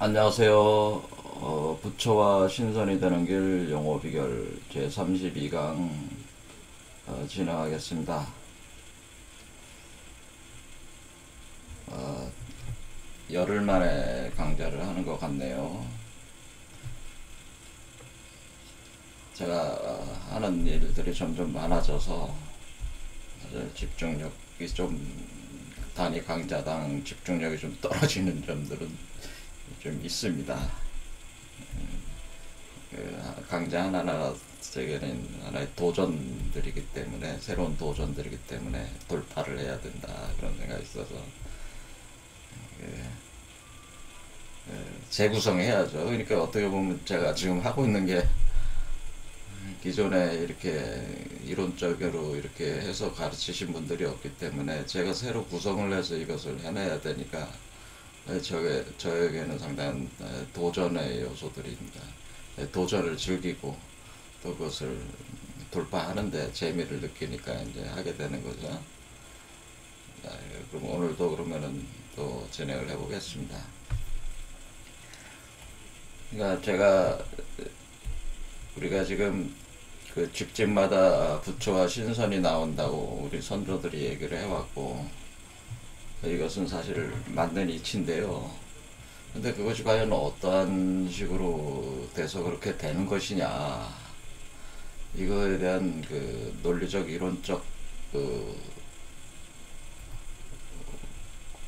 안녕하세요. 부처와 신선이 되는 길 용어 비결 제32강 진행하겠습니다. 열흘 만에 강좌를 하는 것 같네요. 제가 하는 일들이 점점 많아져서 집중력이 좀 단위 강좌당 집중력이 좀 떨어지는 점들은 좀 있습니다. 강좌 하나하나 제게는 하나의 도전들이기 때문에, 새로운 도전들이기 때문에 돌파를 해야 된다 그런 생각이 있어서 재구성해야죠. 그러니까 어떻게 보면 제가 지금 하고 있는 게 기존에 이렇게 이론적으로 이렇게 해서 가르치신 분들이 없기 때문에 제가 새로 구성을 해서 이것을 해내야 되니까 저에게는 상당한 도전의 요소들입니다. 도전을 즐기고 또 그것을 돌파하는데 재미를 느끼니까 이제 하게 되는 거죠. 그럼 오늘도 그러면은 또 진행을 해보겠습니다. 그러니까 우리가 지금 그 집집마다 부처와 신선이 나온다고 우리 선조들이 얘기를 해왔고, 이것은 사실 맞는 이치인데요. 근데 그것이 과연 어떠한 식으로 돼서 그렇게 되는 것이냐, 이거에 대한 그 논리적 이론적 그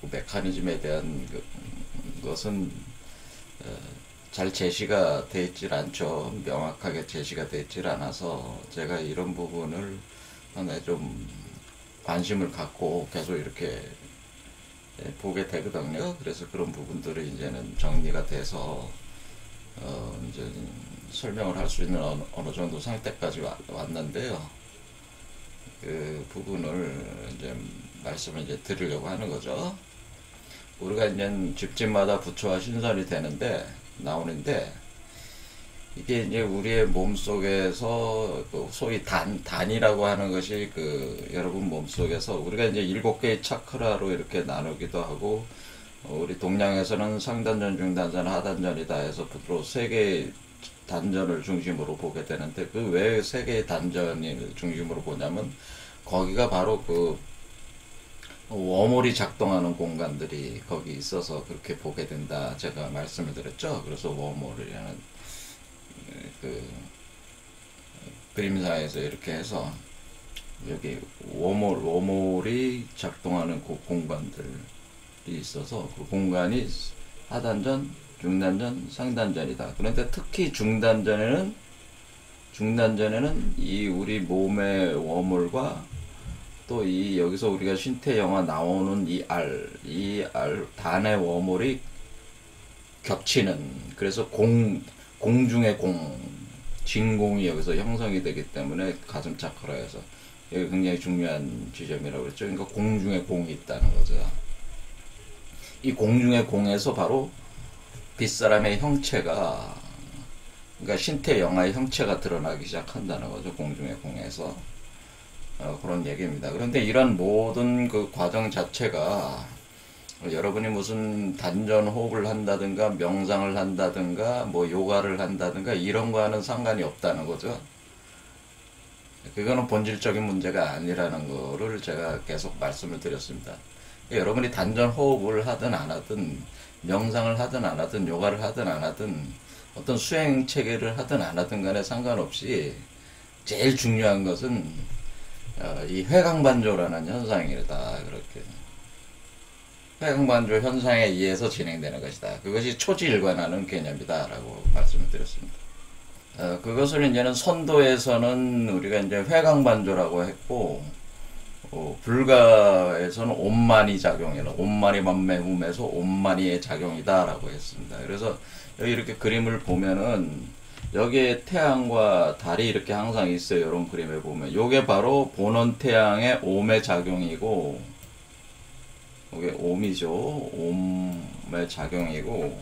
메커니즘에 대한 것은 잘 제시가 되어 있질 않죠. 명확하게 제시가 되어 있질 않아서 제가 이런 부분을 좀 관심을 갖고 계속 이렇게 보게 되거든요. 그래서 그런 부분들이 이제는 정리가 돼서 이제 설명을 할 수 있는 어느 정도 상태까지 왔는데요. 그 부분을 이제 말씀을 이제 드리려고 하는 거죠. 우리가 이제 집집마다 부처와 신선이 나오는데, 이게 이제 우리의 몸 속에서 그 소위 단이라고 하는 것이 여러분 몸 속에서 우리가 이제 7개의 차크라로 이렇게 나누기도 하고, 우리 동양에서는 상단전, 중단전, 하단전이다 해서 주로 3개의 단전을 중심으로 보게 되는데, 그 왜 3개의 단전을 중심으로 보냐면 거기가 바로 그 워몰이 작동하는 공간들이 거기 있어서 그렇게 보게 된다 제가 말씀을 드렸죠. 그래서 워몰이라는 그 그림사에서 이렇게 해서 여기 워몰이 작동하는 그 공간들이 있어서 그 공간이 하단전, 중단전, 상단전이다. 그런데 특히 중단전에는 이 우리 몸의 워몰과 또 여기서 우리가 신태 영화 나오는 단의 워몰이 겹치는, 그래서 공중의 진공이 여기서 형성이 되기 때문에 가슴 차크라에서 여기 굉장히 중요한 지점이라고 그랬죠. 그러니까 공중의 공이 있다는 거죠. 이 공중의 공에서 바로 빗사람의 형체가, 그러니까 신태 영화의 형체가 드러나기 시작한다는 거죠. 공중의 공에서. 그런 얘기입니다. 그런데 이런 모든 그 과정 자체가 여러분이 무슨 단전 호흡을 한다든가 명상을 한다든가 뭐 요가를 한다든가 이런 거와는 상관이 없다는 거죠. 그거는 본질적인 문제가 아니라는 거를 제가 계속 말씀을 드렸습니다. 여러분이 단전 호흡을 하든 안 하든, 명상을 하든 안 하든, 요가를 하든 안 하든, 어떤 수행 체계를 하든 안 하든 간에 상관없이 제일 중요한 것은 이 회광반조라는 현상이다. 그렇게 회광반조 현상에 의해서 진행되는 것이다. 그것이 초지일관하는 개념이다 라고 말씀을 드렸습니다. 그것을 이제는 선도에서는 우리가 이제 회광반조라고 했고, 불가에서는 온만이 작용이다. 온만이 만매hum에서 온만이의 작용이다 라고 했습니다. 그래서 여기 이렇게 그림을 보면은 여기에 태양과 달이 이렇게 항상 있어요. 이런 그림에 보면 요게 바로 본원 태양의 옴의 작용이고, 이게 옴이죠. 옴의 작용이고,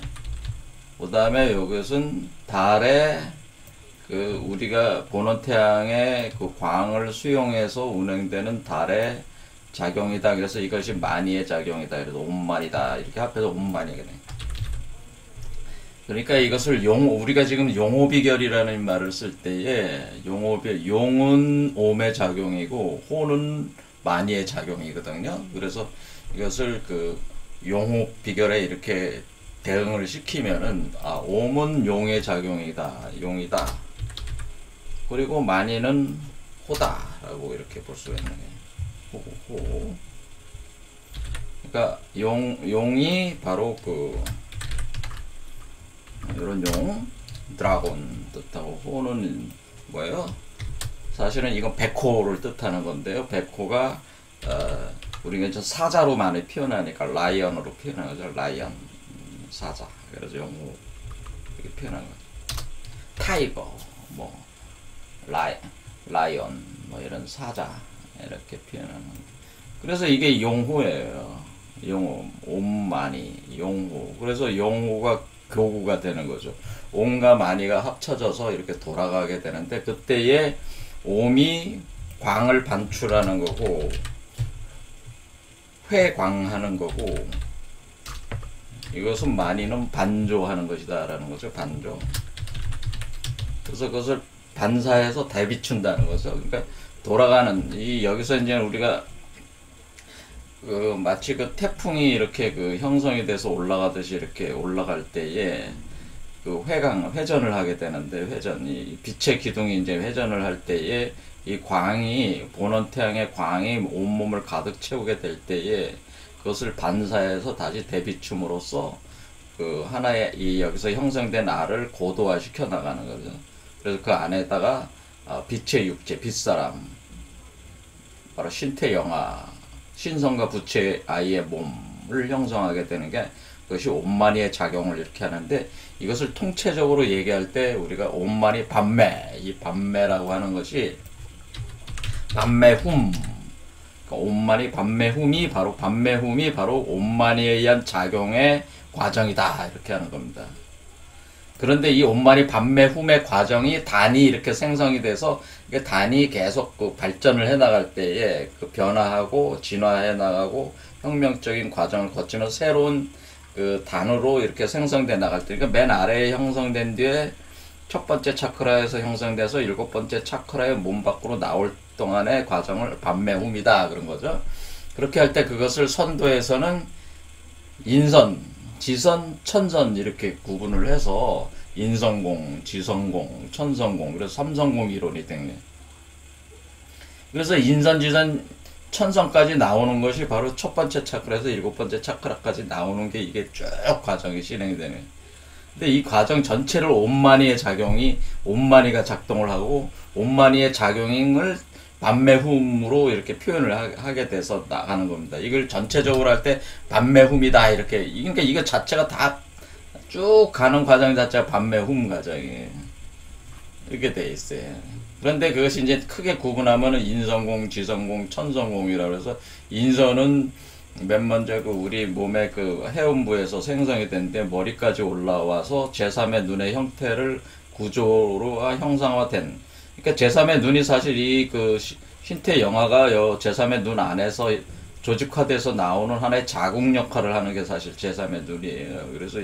그 다음에 요것은 달의 우리가 본원 태양의 그 광을 수용해서 운행되는 달의 작용이다. 그래서 이것이 만이의 작용이다. 그래서 옴만이다. 이렇게 합해서 옴만이거든요. 그러니까 이것을 우리가 지금 용호비결이라는 말을 쓸 때에 용은 옴의 작용이고 호는 만이의 작용이거든요. 그래서 이것을 그 용호비결에 이렇게 대응을 시키면은 옴은 용의 작용이다, 용이다. 그리고 만이는 호다라고 이렇게 볼 수가 있는 거예요. 호. 그러니까 용이 바로 이런 용, 드라곤 뜻하고 호는 뭐예요? 사실은 이건 백호를 뜻하는 건데요. 백호가 우리가 저 사자로 많이 표현하니까 라이언으로 표현하는 거죠. 라이언, 사자. 그래서 용호 이렇게 표현하는 거죠. 타이거, 뭐 라이언, 뭐 이런 사자 이렇게 표현하는 거죠. 그래서 이게 용호예요. 용호, 옴마니, 용호. 그래서 용호가 교구가 되는 거죠. 옴과 마니가 합쳐져서 이렇게 돌아가게 되는데 그때에 옴이 광을 반출하는 거고 회광하는 거고 이것은 마니는 반조하는 것이다 라는 거죠. 반조. 그래서 그것을 반사해서 대비춘다는 거죠. 그러니까 돌아가는 여기서 이제 우리가 마치 태풍이 이렇게 형성이 돼서 올라가듯이 이렇게 올라갈 때에 회전을 하게 되는데 이 빛의 기둥이 이제 회전을 할 때에 이 광이 보는 태양의 광이 온몸을 가득 채우게 될 때에 그것을 반사해서 다시 대비춤으로써 하나의 여기서 형성된 알을 고도화 시켜 나가는 거죠. 그래서 그 안에다가 빛의 육체, 빛사람, 바로 신태영화, 신성과 부처의 아이의 몸을 형성하게 되는 게 그것이 옴마니의 작용을 이렇게 하는데 이것을 통체적으로 얘기할 때 우리가 옴마니 반매, 이 반매라고 하는 것이 반매훔, 그러니까 옴마니 반매훔이 바로 옴마니에 의한 작용의 과정이다 이렇게 하는 겁니다. 그런데 이 옴마니 반매훔의 과정이 단이 이렇게 생성이 돼서 단이 계속 발전을 해 나갈 때에 변화하고 진화해 나가고 혁명적인 과정을 거치면서 새로운 단으로 이렇게 생성돼 나갈 때, 그러니까 맨 아래에 형성된 뒤에 첫 번째 차크라에서 형성돼서 일곱 번째 차크라의 몸 밖으로 나올 동안의 과정을 반매훔이다 그런 거죠. 그렇게 할 때 그것을 선도에서는 인선, 지선, 천선 이렇게 구분을 해서 인성공, 지성공, 천성공, 그래서 삼성공 이론이 된 거예요. 그래서 인선, 지선, 천성까지 나오는 것이 바로 첫 번째 차크라에서 일곱 번째 차크라까지 나오는 게 이게 쭉 과정이 진행이 되는 거예요. 근데 이 과정 전체를 옴마니의 작용이, 옴마니가 작동을 하고 옴마니의 작용을 반매훔으로 이렇게 표현을 하게 돼서 나가는 겁니다. 이걸 전체적으로 할 때 반매훔이다 이렇게, 그러니까 이거 자체가 다 쭉 가는 과정 자체가 반매훔 과정이에요. 이렇게 돼 있어요. 그런데 그것이 이제 크게 구분하면은 인성공, 지성공, 천성공이라고 해서 인선은 맨 먼저 우리 몸의 해음부에서 생성이 되는데 머리까지 올라와서 제3의 눈의 형태를 구조로 형상화된, 그러니까 제3의 눈이 사실 이 신태 영화가 제3의 눈 안에서 조직화돼서 나오는 하나의 자국 역할을 하는 게 사실 제3의 눈이에요. 그래서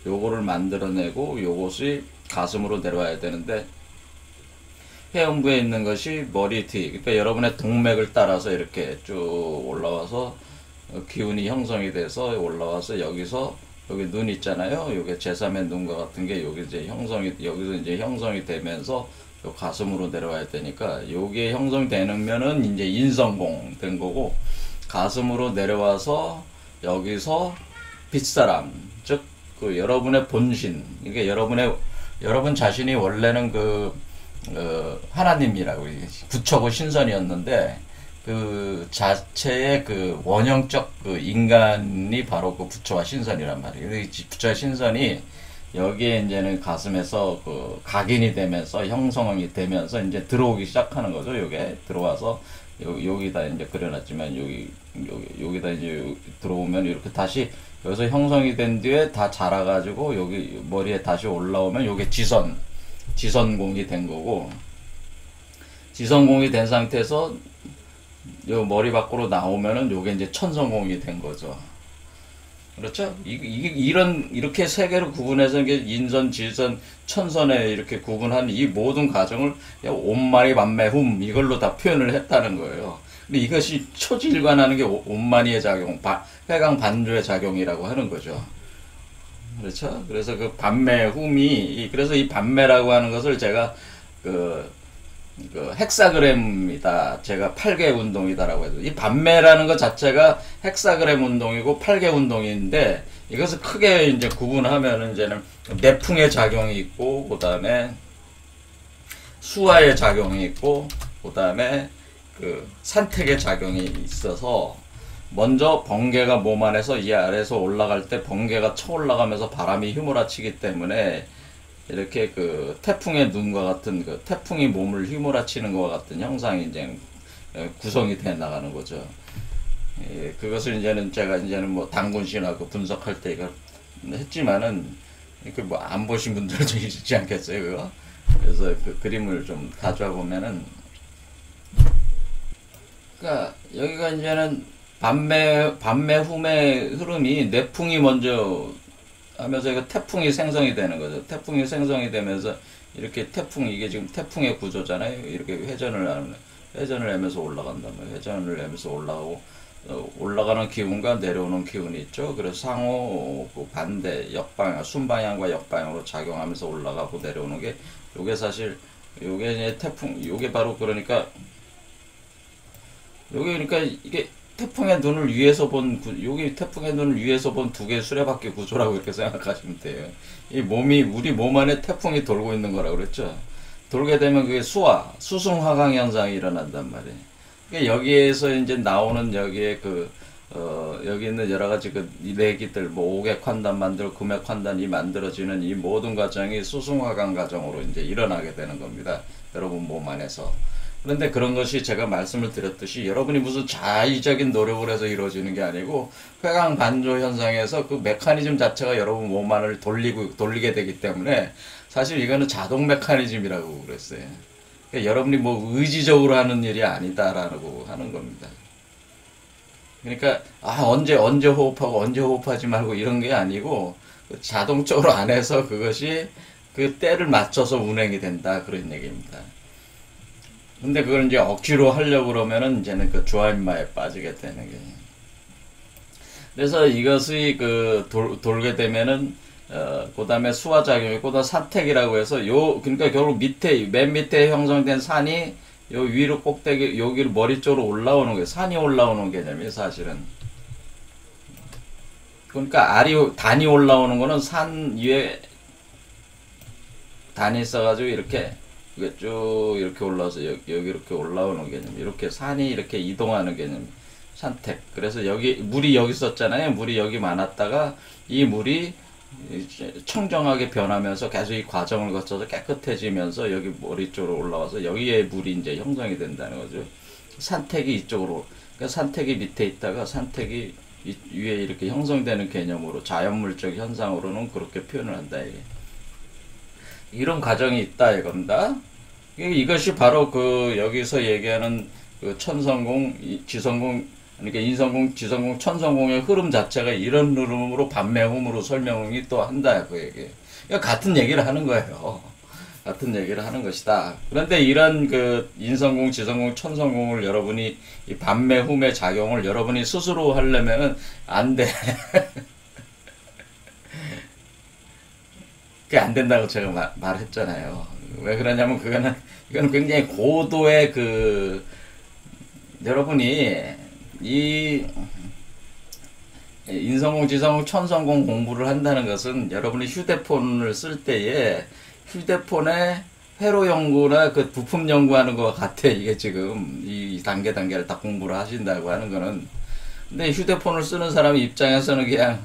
요거를 만들어내고 요것이 가슴으로 내려와야 되는데 해음부에 있는 것이 머리 뒤, 그러니까 여러분의 동맥을 따라서 이렇게 쭉 올라와서 기운이 형성이 돼서 올라와서 여기서 여기 눈 있잖아요. 요게 제3의 눈과 같은 게 여기 이제 여기서 이제 형성이 되면서 요 가슴으로 내려와야 되니까 요게 형성되면은 이제 인성공 된 거고, 가슴으로 내려와서 여기서 빛사람, 즉 여러분의 본신, 이게 여러분 자신이 원래는 하나님이라고 부처고 신선이었는데 그 자체의 원형적 인간이 바로 부처와 신선이란 말이에요. 부처와 신선이 여기에 이제는 가슴에서 각인이 되면서 형성이 되면서 이제 들어오기 시작하는 거죠. 요게 들어와서 여기다 이제 그려놨지만 여기다 이제 들어오면 이렇게 다시 여기서 형성이 된 뒤에 다 자라가지고 여기 머리에 다시 올라오면 요게 지선공이 된 거고, 지선공이 된 상태에서 요 머리 밖으로 나오면은 요게 이제 천성공이 된 거죠. 그렇죠? 이렇게 세 개로 구분해서 이게 인선, 질선, 천선에 이렇게 구분한 이 모든 과정을 온마니 반매훔 이걸로 다 표현을 했다는 거예요. 근데 이것이 초지일관하는 게 온마니의 작용, 회강 반조의 작용이라고 하는 거죠. 그렇죠? 그래서 그 반매훔이, 그래서 이 반매라고 하는 것을 제가 그 헥사그램이다. 제가 8개 운동이다라고 해서 이 반매라는 것 자체가 헥사그램 운동이고 8개 운동인데 이것을 크게 이제 구분하면 이제는 내풍의 작용이 있고 그다음에 수화의 작용이 있고 그다음에 그 산택의 작용이 있어서 먼저 번개가 몸 안에서 이 아래에서 올라갈 때 번개가 쳐 올라가면서 바람이 휘몰아치기 때문에 이렇게 그 태풍의 눈과 같은 그 태풍이 몸을 휘몰아치는 것과 같은 형상이 이제 구성이 돼 나가는 거죠. 예, 그것을 이제는 제가 이제는 뭐 당군신하고 분석할 때 이걸 했지만은 이렇게 뭐 안 보신 분들도 있지 않겠어요, 그거? 그래서 그 그림을 좀 가져와 보면은, 그러니까 여기가 이제는 반매 후매 흐름이 내풍이 먼저 하면서 이거 태풍이 생성이 되는 거죠. 태풍이 생성이 되면서 이렇게 이게 지금 태풍의 구조잖아요. 이렇게 회전을 하면서 올라간단 말이에요. 회전을 하면서 올라가고, 올라가는 기운과 내려오는 기운이 있죠. 그래서 상호, 반대, 역방향, 순방향과 역방향으로 작용하면서 올라가고 내려오는 게, 요게 사실, 요게 이제 요게 바로 그러니까, 이게 태풍의 눈을 위에서 본, 여기 태풍의 눈을 위에서 본 두 개의 수레바퀴 구조라고 이렇게 생각하시면 돼요. 이 몸이, 우리 몸 안에 태풍이 돌고 있는 거라고 그랬죠. 돌게 되면 그게 수승화강 현상이 일어난단 말이에요. 그러니까 여기에서 이제 나오는 여기에 여기 있는 여러 가지 그 내기들, 뭐 오객환단 만들고 금액환단이 만들어지는 이 모든 과정이 수승화강 과정으로 이제 일어나게 되는 겁니다. 여러분 몸 안에서. 그런데 그런 것이 제가 말씀을 드렸듯이 여러분이 무슨 자의적인 노력을 해서 이루어지는 게 아니고 회강 반조 현상에서 그 메커니즘 자체가 여러분 몸 안을 돌리게 되기 때문에 사실 이거는 자동 메커니즘이라고 그랬어요. 그러니까 여러분이 뭐 의지적으로 하는 일이 아니다라고 하는 겁니다. 그러니까 언제 호흡하고 언제 호흡하지 말고 이런 게 아니고 자동적으로 안에서 그것이 그 때를 맞춰서 운행이 된다 그런 얘기입니다. 근데 그걸 이제 억지로 하려고 그러면은 이제는 그 주화인마에 빠지게 되는 게. 그래서 이것이 돌게 되면은, 그 다음에 수화작용이, 그 다음 사택이라고 해서 그러니까 결국 맨 밑에 형성된 산이 요 위로 꼭대기, 여기를 머리 쪽으로 올라오는 거예요. 산이 올라오는 개념이에요, 사실은. 그러니까 단이 올라오는 거는 산 위에 단이 있어가지고 이렇게 이게 쭉 이렇게 올라와서 여기 이렇게 올라오는 개념, 이렇게 산이 이렇게 이동하는 개념, 산택. 그래서 물이 여기 있었잖아요. 물이 여기 많았다가 이 물이 청정하게 변하면서 계속 이 과정을 거쳐서 깨끗해지면서 여기 머리 쪽으로 올라와서 여기에 물이 이제 형성이 된다는 거죠. 산택이 이쪽으로, 그러니까 산택이 밑에 있다가 산택이 위에 이렇게 형성되는 개념으로 자연물적 현상으로는 그렇게 표현을 한다 이게. 이런 과정이 있다 이겁니다. 이것이 바로 여기서 얘기하는 천성공, 지성공, 그러니까 인성공, 지성공, 천성공의 흐름 자체가 이런 흐름으로 반매움으로 설명이 또 한다 그 얘기. 그러니까 같은 얘기를 하는 거예요. 같은 얘기를 하는 것이다. 그런데 이런 인성공, 지성공, 천성공을 여러분이 이 반매움의 작용을 여러분이 스스로 하려면은 안 돼. 그게 안 된다고 제가 말했잖아요. 왜 그러냐면 이거는 굉장히 고도의 여러분이 이 인성공, 지성공, 천성공 공부를 한다는 것은 여러분이 휴대폰을 쓸 때에 휴대폰의 회로 연구나 부품 연구하는 것과 같아. 이게 지금 이 단계를 다 공부를 하신다고 하는 거는. 근데 휴대폰을 쓰는 사람 입장에서는 그냥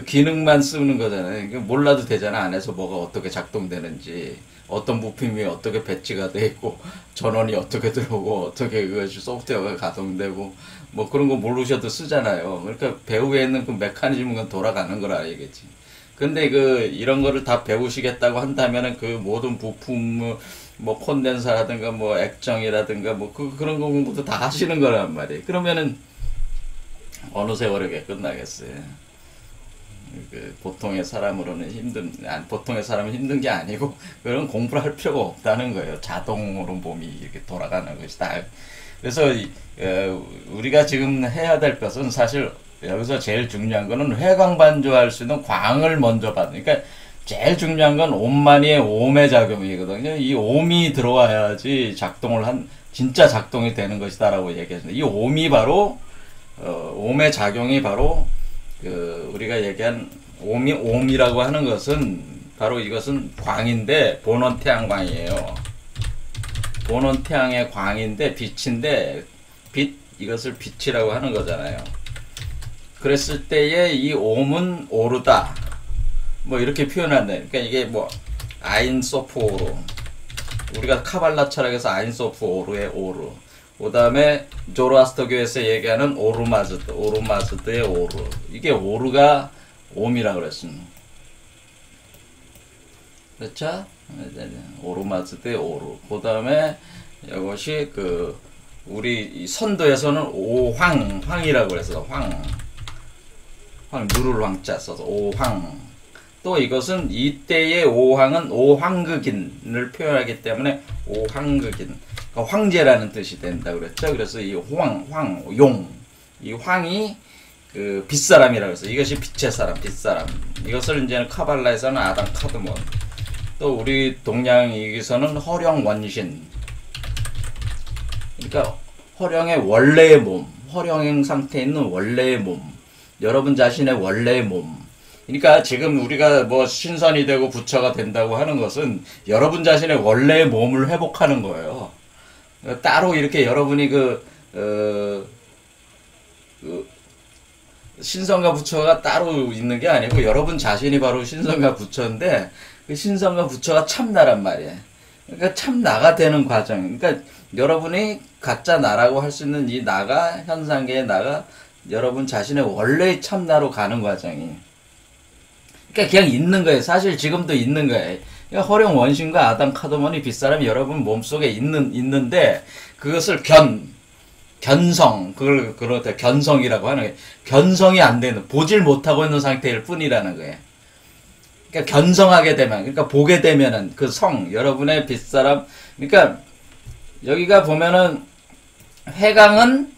기능만 쓰는 거잖아요. 몰라도 되잖아. 안에서 뭐가 어떻게 작동되는지, 어떤 부품이 어떻게 배치가 돼 있고, 전원이 어떻게 들어오고, 어떻게 그것이 소프트웨어가 가동되고, 뭐 그런 거 모르셔도 쓰잖아요. 그러니까 배후에 있는 그 메커니즘은 돌아가는 거라 얘기지. 근데 이런 거를 다 배우시겠다고 한다면은 모든 부품, 뭐 콘덴서라든가 뭐 액정이라든가 뭐 그런 거 공부도 다 하시는 거란 말이에요. 그러면은 어느 세월에 끝나겠어요. 그 보통의 사람으로는 보통의 사람은 힘든 게 아니고, 그런 공부를 할 필요가 없다는 거예요. 자동으로 몸이 이렇게 돌아가는 것이다. 그래서 우리가 지금 해야 될 것은, 사실 여기서 제일 중요한 거는 회광반조할 수 있는 광을 먼저 받는. 그러니까 제일 중요한 건 옴마니의 옴의 작용이거든요. 이 옴이 들어와야지 진짜 작동이 되는 것이다라고 얘기했습니다. 이 옴이 바로 옴의 작용이 바로 우리가 얘기한 옴이라고 하는 것은 바로 이것은 광인데, 본원태양광이에요. 본원태양의 광인데, 빛인데, 이것을 빛이라고 하는 거잖아요. 그랬을 때에 이 옴은 오르다, 뭐 이렇게 표현한다. 그러니까 이게 뭐 아인소프 오르, 우리가 카발라 철학에서 아인소프 오르의 오르, 그 다음에 조로아스터교에서 얘기하는 오르마즈드의 오르, 이게 오르가 옴이라고 그랬습니다. 그렇죠? 오르마즈드의 오르. 그 다음에 이것이 우리 선도에서는 오황이라고 그래서 누를 황자 써서 오황. 또 이것은 이때의 오황은 오황극인을 표현하기 때문에 오황극인, 그러니까 황제라는 뜻이 된다고 그랬죠. 그래서 이 이 황이 빛사람이라고 해서 이것이 빛의 사람, 빛사람. 이것을 이제는 카발라에서는 아담 카드몬, 또 우리 동양에서는 허령원신. 그러니까 허령의 원래의 몸, 허령 상태에 있는 원래의 몸, 여러분 자신의 원래의 몸. 그러니까 지금 우리가 뭐 신선이 되고 부처가 된다고 하는 것은 여러분 자신의 원래의 몸을 회복하는 거예요. 따로 이렇게 여러분이 신선과 부처가 따로 있는 게 아니고, 여러분 자신이 바로 신선과 부처인데, 그 신선과 부처가 참나란 말이에요. 그러니까 참나가 되는 과정. 그러니까 여러분이 가짜 나라고 할 수 있는 이 나가, 현상계의 나가 여러분 자신의 원래의 참나로 가는 과정이. 그러니까 그냥 있는 거예요. 사실 지금도 있는 거예요. 그러니까 허령 원신과 아담 카드몬이 빛사람이 여러분 몸속에 있는데, 그것을 견성, 그걸 견성이라고 하는 거예요. 견성이 안 되는, 보질 못하고 있는 상태일 뿐이라는 거예요. 그러니까 견성하게 되면, 그러니까 보게 되면은 여러분의 빛사람, 그러니까 여기가 보면은 회광은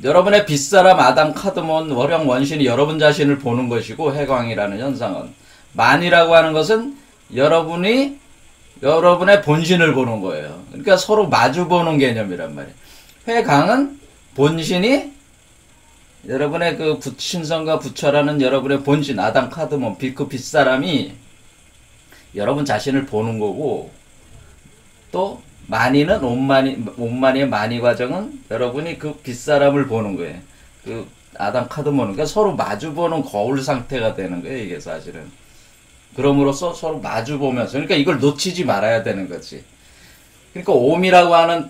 여러분의 빛사람 아담 카드몬 월형 원신이 여러분 자신을 보는 것이고, 회광이라는 현상은, 만이라고 하는 것은 여러분의 본신을 보는 거예요. 그러니까 서로 마주 보는 개념이란 말이에요. 회광은 본신이 여러분의 신성과 부처라는 여러분의 본신 아담 카드몬 빛사람이 여러분 자신을 보는 거고, 또 만이는 온만이의 만이 과정은 여러분이 빛사람을 보는 거예요. 아담 카드몬은. 그러니까 서로 마주보는 거울 상태가 되는 거예요, 이게 사실은. 그럼으로써 서로 마주보면서, 그러니까 이걸 놓치지 말아야 되는 거지. 그러니까 옴이라고 하는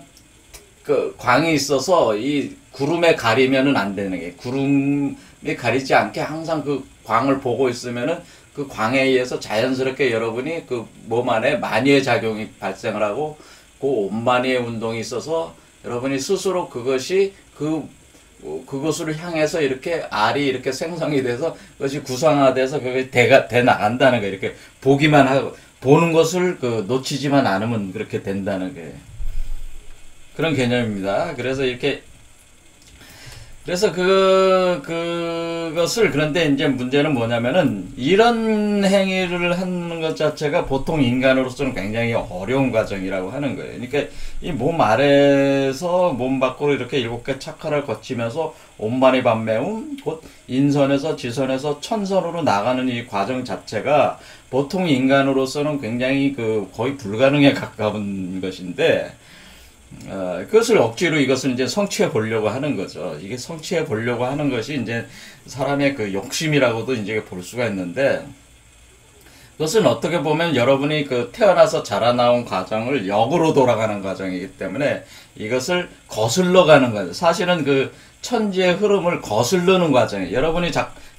광이 있어서 이 구름에 가리면은 안 되는 게, 구름에 가리지 않게 항상 광을 보고 있으면은 그 광에 의해서 자연스럽게 여러분이 몸 안에 만이의 작용이 발생을 하고, 온만이의 운동이 있어서 여러분이 스스로 그것을 향해서 이렇게 알이 이렇게 생성이 돼서 그것이 구상화돼서 그게 돼 나간다는 거예요. 이렇게 보기만 하고, 보는 것을 놓치지만 않으면 그렇게 된다는 거예요. 그런 개념입니다. 그래서 그것을, 그런데 이제 문제는 뭐냐면은, 이런 행위를 하는 것 자체가 보통 인간으로서는 굉장히 어려운 과정이라고 하는 거예요. 그러니까 이 몸 아래에서 몸 밖으로 이렇게 7개 차크를 거치면서 온만이 반매움, 곧 인선에서 지선에서 천선으로 나가는 이 과정 자체가 보통 인간으로서는 굉장히 거의 불가능에 가까운 것인데, 그것을 억지로 이것을 이제 성취해 보려고 하는 거죠. 이게 성취해 보려고 하는 것이 이제 사람의 욕심이라고도 이제 볼 수가 있는데, 그것은 어떻게 보면 여러분이 태어나서 자라나온 과정을 역으로 돌아가는 과정이기 때문에 이것을 거슬러 가는 거죠. 사실은 천지의 흐름을 거슬르는 과정이에요. 여러분이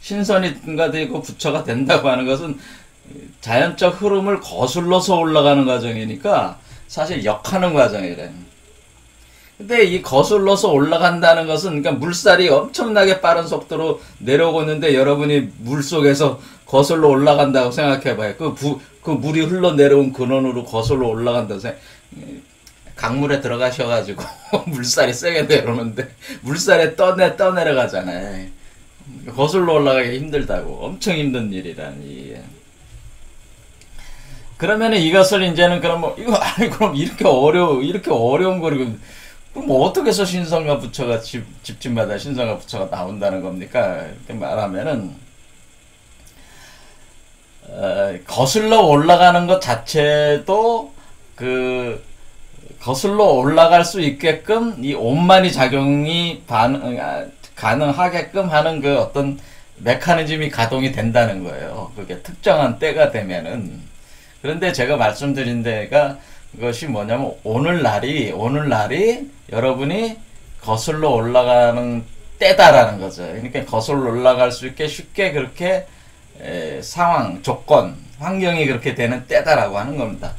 신선이가 되고 부처가 된다고 하는 것은 자연적 흐름을 거슬러서 올라가는 과정이니까 사실 역하는 과정이래요. 근데 이 거슬러서 올라간다는 것은 그러니까 물살이 엄청나게 빠른 속도로 내려오고 있는데 여러분이 물속에서 거슬러 올라간다고 생각해봐요. 그 물이 흘러내려온 근원으로 거슬러 올라간다고 강물에 들어가셔가지고 물살이 세게 내려오는데 물살에 떠내려가잖아요. 거슬러 올라가기 힘들다고. 엄청 힘든 일이라니. 그러면은 이것을 이제는 그럼 뭐 이거 아니 그럼 이렇게 어려운 거를 그럼 뭐 어떻게 해서 신성과 부처가 집집마다 신성과 부처가 나온다는 겁니까? 이렇게 말하면은 거슬러 올라가는 것 자체도 그 거슬러 올라갈 수 있게끔 이 온만이 작용이 가능하게끔 하는 그 어떤 메커니즘이 가동이 된다는 거예요. 그게 특정한 때가 되면은. 그런데 제가 말씀드린 데가 그것이 뭐냐면 오늘날이 여러분이 거슬러 올라가는 때다라는 거죠. 그러니까 거슬러 올라갈 수 있게 쉽게 그렇게 상황, 조건, 환경이 그렇게 되는 때다라고 하는 겁니다.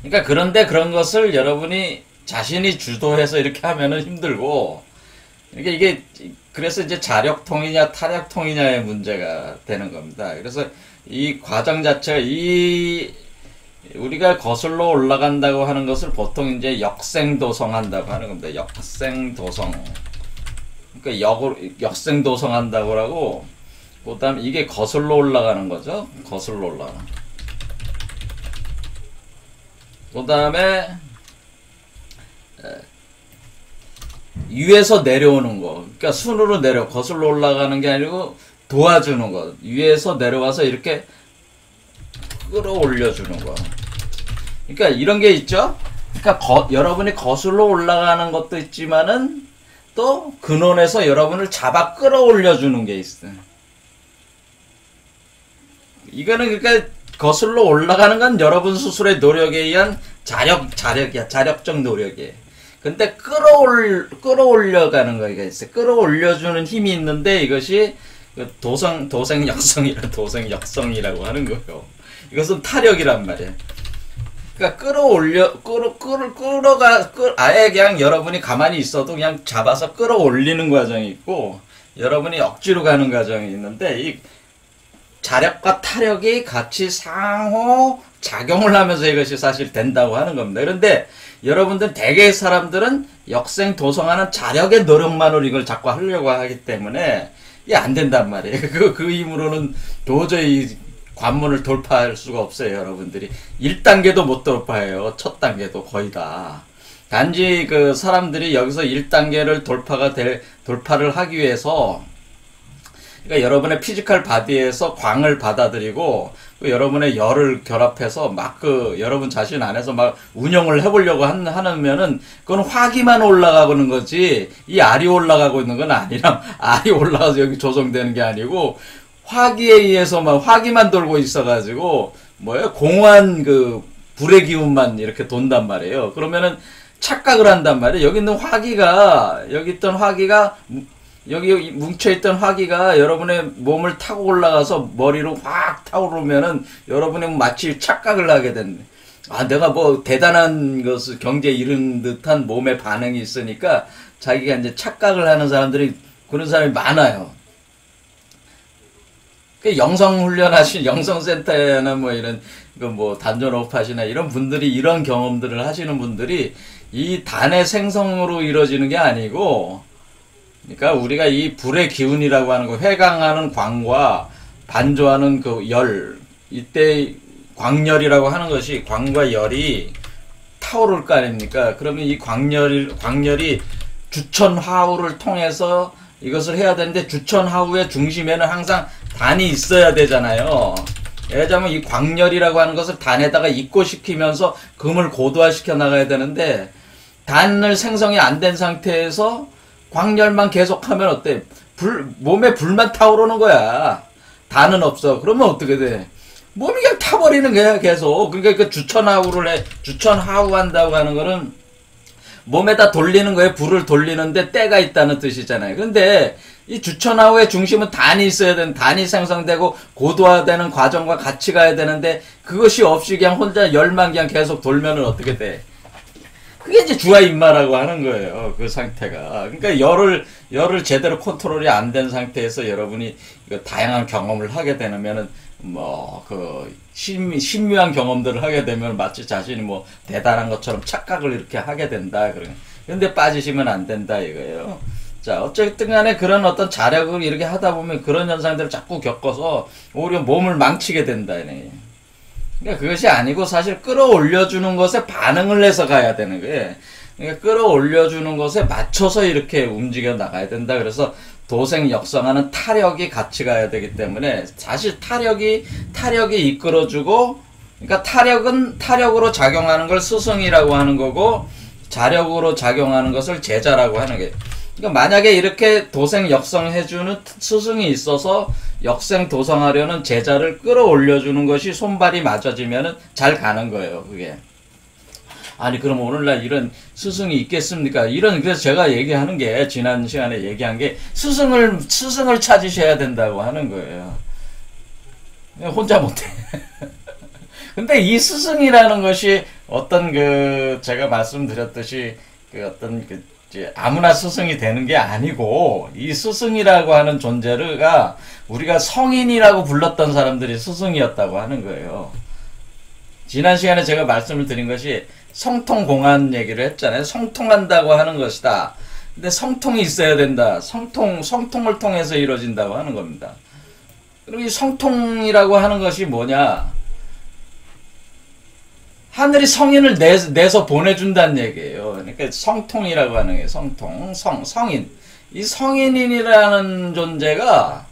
그러니까 그런데 그런 것을 여러분이 자신이 주도해서 이렇게 하면은 힘들고, 그러니까 이게 그래서 이제 자력통이냐 타력통이냐의 문제가 되는 겁니다. 그래서 이 과정 자체가 우리가 거슬러 올라간다고 하는 것을 보통 이제 역생도성한다고 하는 겁니다. 역생도성. 그러니까 역생도성한다고 하고, 그 다음 이게 거슬러 올라가는 거죠. 거슬러 올라가는. 그 다음에 위에서 내려오는 거. 그러니까 순으로 거슬러 올라가는 게 아니고 도와주는 거. 위에서 내려와서 이렇게 끌어올려주는 거. 그러니까 이런 게 있죠. 그러니까 여러분이 거슬러 올라가는 것도 있지만은 또 근원에서 여러분을 잡아 끌어올려주는 게 있어요. 이거는 그러니까 거슬러 올라가는 건 여러분 스스로의 노력에 의한 자력이야. 자력적 노력이에요. 근데 끌어올려가는 거가 있어요. 끌어올려주는 힘이 있는데 이것이 도생역성이라고 하는 거예요. 이것은 타력이란 말이에요. 그러니까 아예 그냥 여러분이 가만히 있어도 그냥 잡아서 끌어올리는 과정이 있고, 여러분이 억지로 가는 과정이 있는데, 이 자력과 타력이 같이 상호 작용을 하면서 이것이 사실 된다고 하는 겁니다. 그런데 여러분들 대개의 사람들은 역생도성하는 자력의 노력만으로 이걸 자꾸 하려고 하기 때문에 이게 안 된단 말이에요. 그 힘으로는 도저히 관문을 돌파할 수가 없어요. 여러분들이 1단계도 못 돌파해요. 첫 단계도 거의 다. 단지 그 사람들이 여기서 1단계를 돌파를 하기 위해서, 그러니까 여러분의 피지컬 바디에서 광을 받아들이고 여러분의 열을 결합해서 막 여러분 자신 안에서 막 운영을 해보려고 하면은 그건 화기만 올라가는 거지, 이 알이 올라가고 있는 건 아니라, 알이 올라가서 여기 조성되는 게 아니고 화기에 의해서 막 화기만 돌고 있어가지고 공허한 그 불의 기운만 이렇게 돈단 말이에요. 그러면은 착각을 한단 말이에요. 여기 있던 화기가 여기 뭉쳐있던 화기가 여러분의 몸을 타고 올라가서 머리로 확 타오르면은 여러분이 마치 착각을 하게 됐네. 내가 뭐 대단한 것을 경제에 이른 듯한 몸의 반응이 있으니까 자기가 이제 착각을 하는 그런 사람이 많아요. 영성훈련하신 영성센터나 단전호흡하시나 이런 분들이, 이런 경험들을 하시는 분들이 이 단의 생성으로 이루어지는 게 아니고, 그러니까 우리가 이 불의 기운이라고 하는 거, 회강하는 광과 반조하는 그 열, 이때 광열이라고 하는 것이, 광과 열이 타오를 거 아닙니까? 그러면 이 광열이 주천화우를 통해서 이것을 해야 되는데, 주천화우의 중심에는 항상 단이 있어야 되잖아요. 예를 들자면 이 광열이라고 하는 것을 단에다가 입고시키면서 금을 고도화시켜 나가야 되는데, 단을 생성이 안 된 상태에서 광열만 계속하면 어때? 몸에 불만 타오르는 거야. 단은 없어. 그러면 어떻게 돼? 몸이 그냥 타버리는 거야, 계속. 그러니까 그 주천하우 한다고 하는 거는 몸에다 돌리는 거에 불을 돌리는데 때가 있다는 뜻이잖아요. 근데 이 주천하우의 중심은 단이 있어야 되는, 단이 생성되고 고도화되는 과정과 같이 가야 되는데, 그것이 없이 그냥 혼자 열만 그냥 계속 돌면은 어떻게 돼? 그게 이제 주와 인마라고 하는 거예요. 그 상태가. 그러니까 열을 제대로 컨트롤이 안 된 상태에서 여러분이 이거 다양한 경험을 하게 되면은 신묘한 경험들을 하게 되면 마치 자신이 뭐 대단한 것처럼 착각을 이렇게 하게 된다. 그런데 빠지시면 안 된다 이거예요. 자, 어쨌든 간에 그런 어떤 자력을 이렇게 하다 보면 그런 현상들을 자꾸 겪어서 오히려 몸을 망치게 된다. 그러니까 그것이 아니고 사실 끌어올려주는 것에 반응을 해서 가야 되는 거예요. 그러니까 끌어올려주는 것에 맞춰서 이렇게 움직여 나가야 된다. 그래서 도생 역성하는 타력이 같이 가야 되기 때문에 사실 타력이 이끌어주고, 그러니까 타력은 타력으로 작용하는 걸 스승이라고 하는 거고, 자력으로 작용하는 것을 제자라고 하는 게. 그러니까 만약에 이렇게 도생 역성해주는 스승이 있어서 역생 도성하려는 제자를 끌어올려주는 것이 손발이 맞아지면은 잘 가는 거예요, 그게. 아니, 그럼 오늘날 이런 스승이 있겠습니까? 그래서 제가 얘기하는 게, 지난 시간에 얘기한 게, 스승을 찾으셔야 된다고 하는 거예요. 혼자 못해. 근데 이 스승이라는 것이 어떤 제가 말씀드렸듯이, 아무나 스승이 되는 게 아니고, 이 스승이라고 하는 존재가 우리가 성인이라고 불렀던 사람들이 스승이었다고 하는 거예요. 지난 시간에 제가 말씀을 드린 것이 성통공한 얘기를 했잖아요. 성통한다고 하는 것이다. 근데 성통이 있어야 된다. 성통을 통해서 이루어진다고 하는 겁니다. 그럼 이 성통이라고 하는 것이 뭐냐? 하늘이 성인을 내서 보내준다는 얘기예요. 그러니까 성통이라고 하는 게 성인. 이 성인이라는 존재가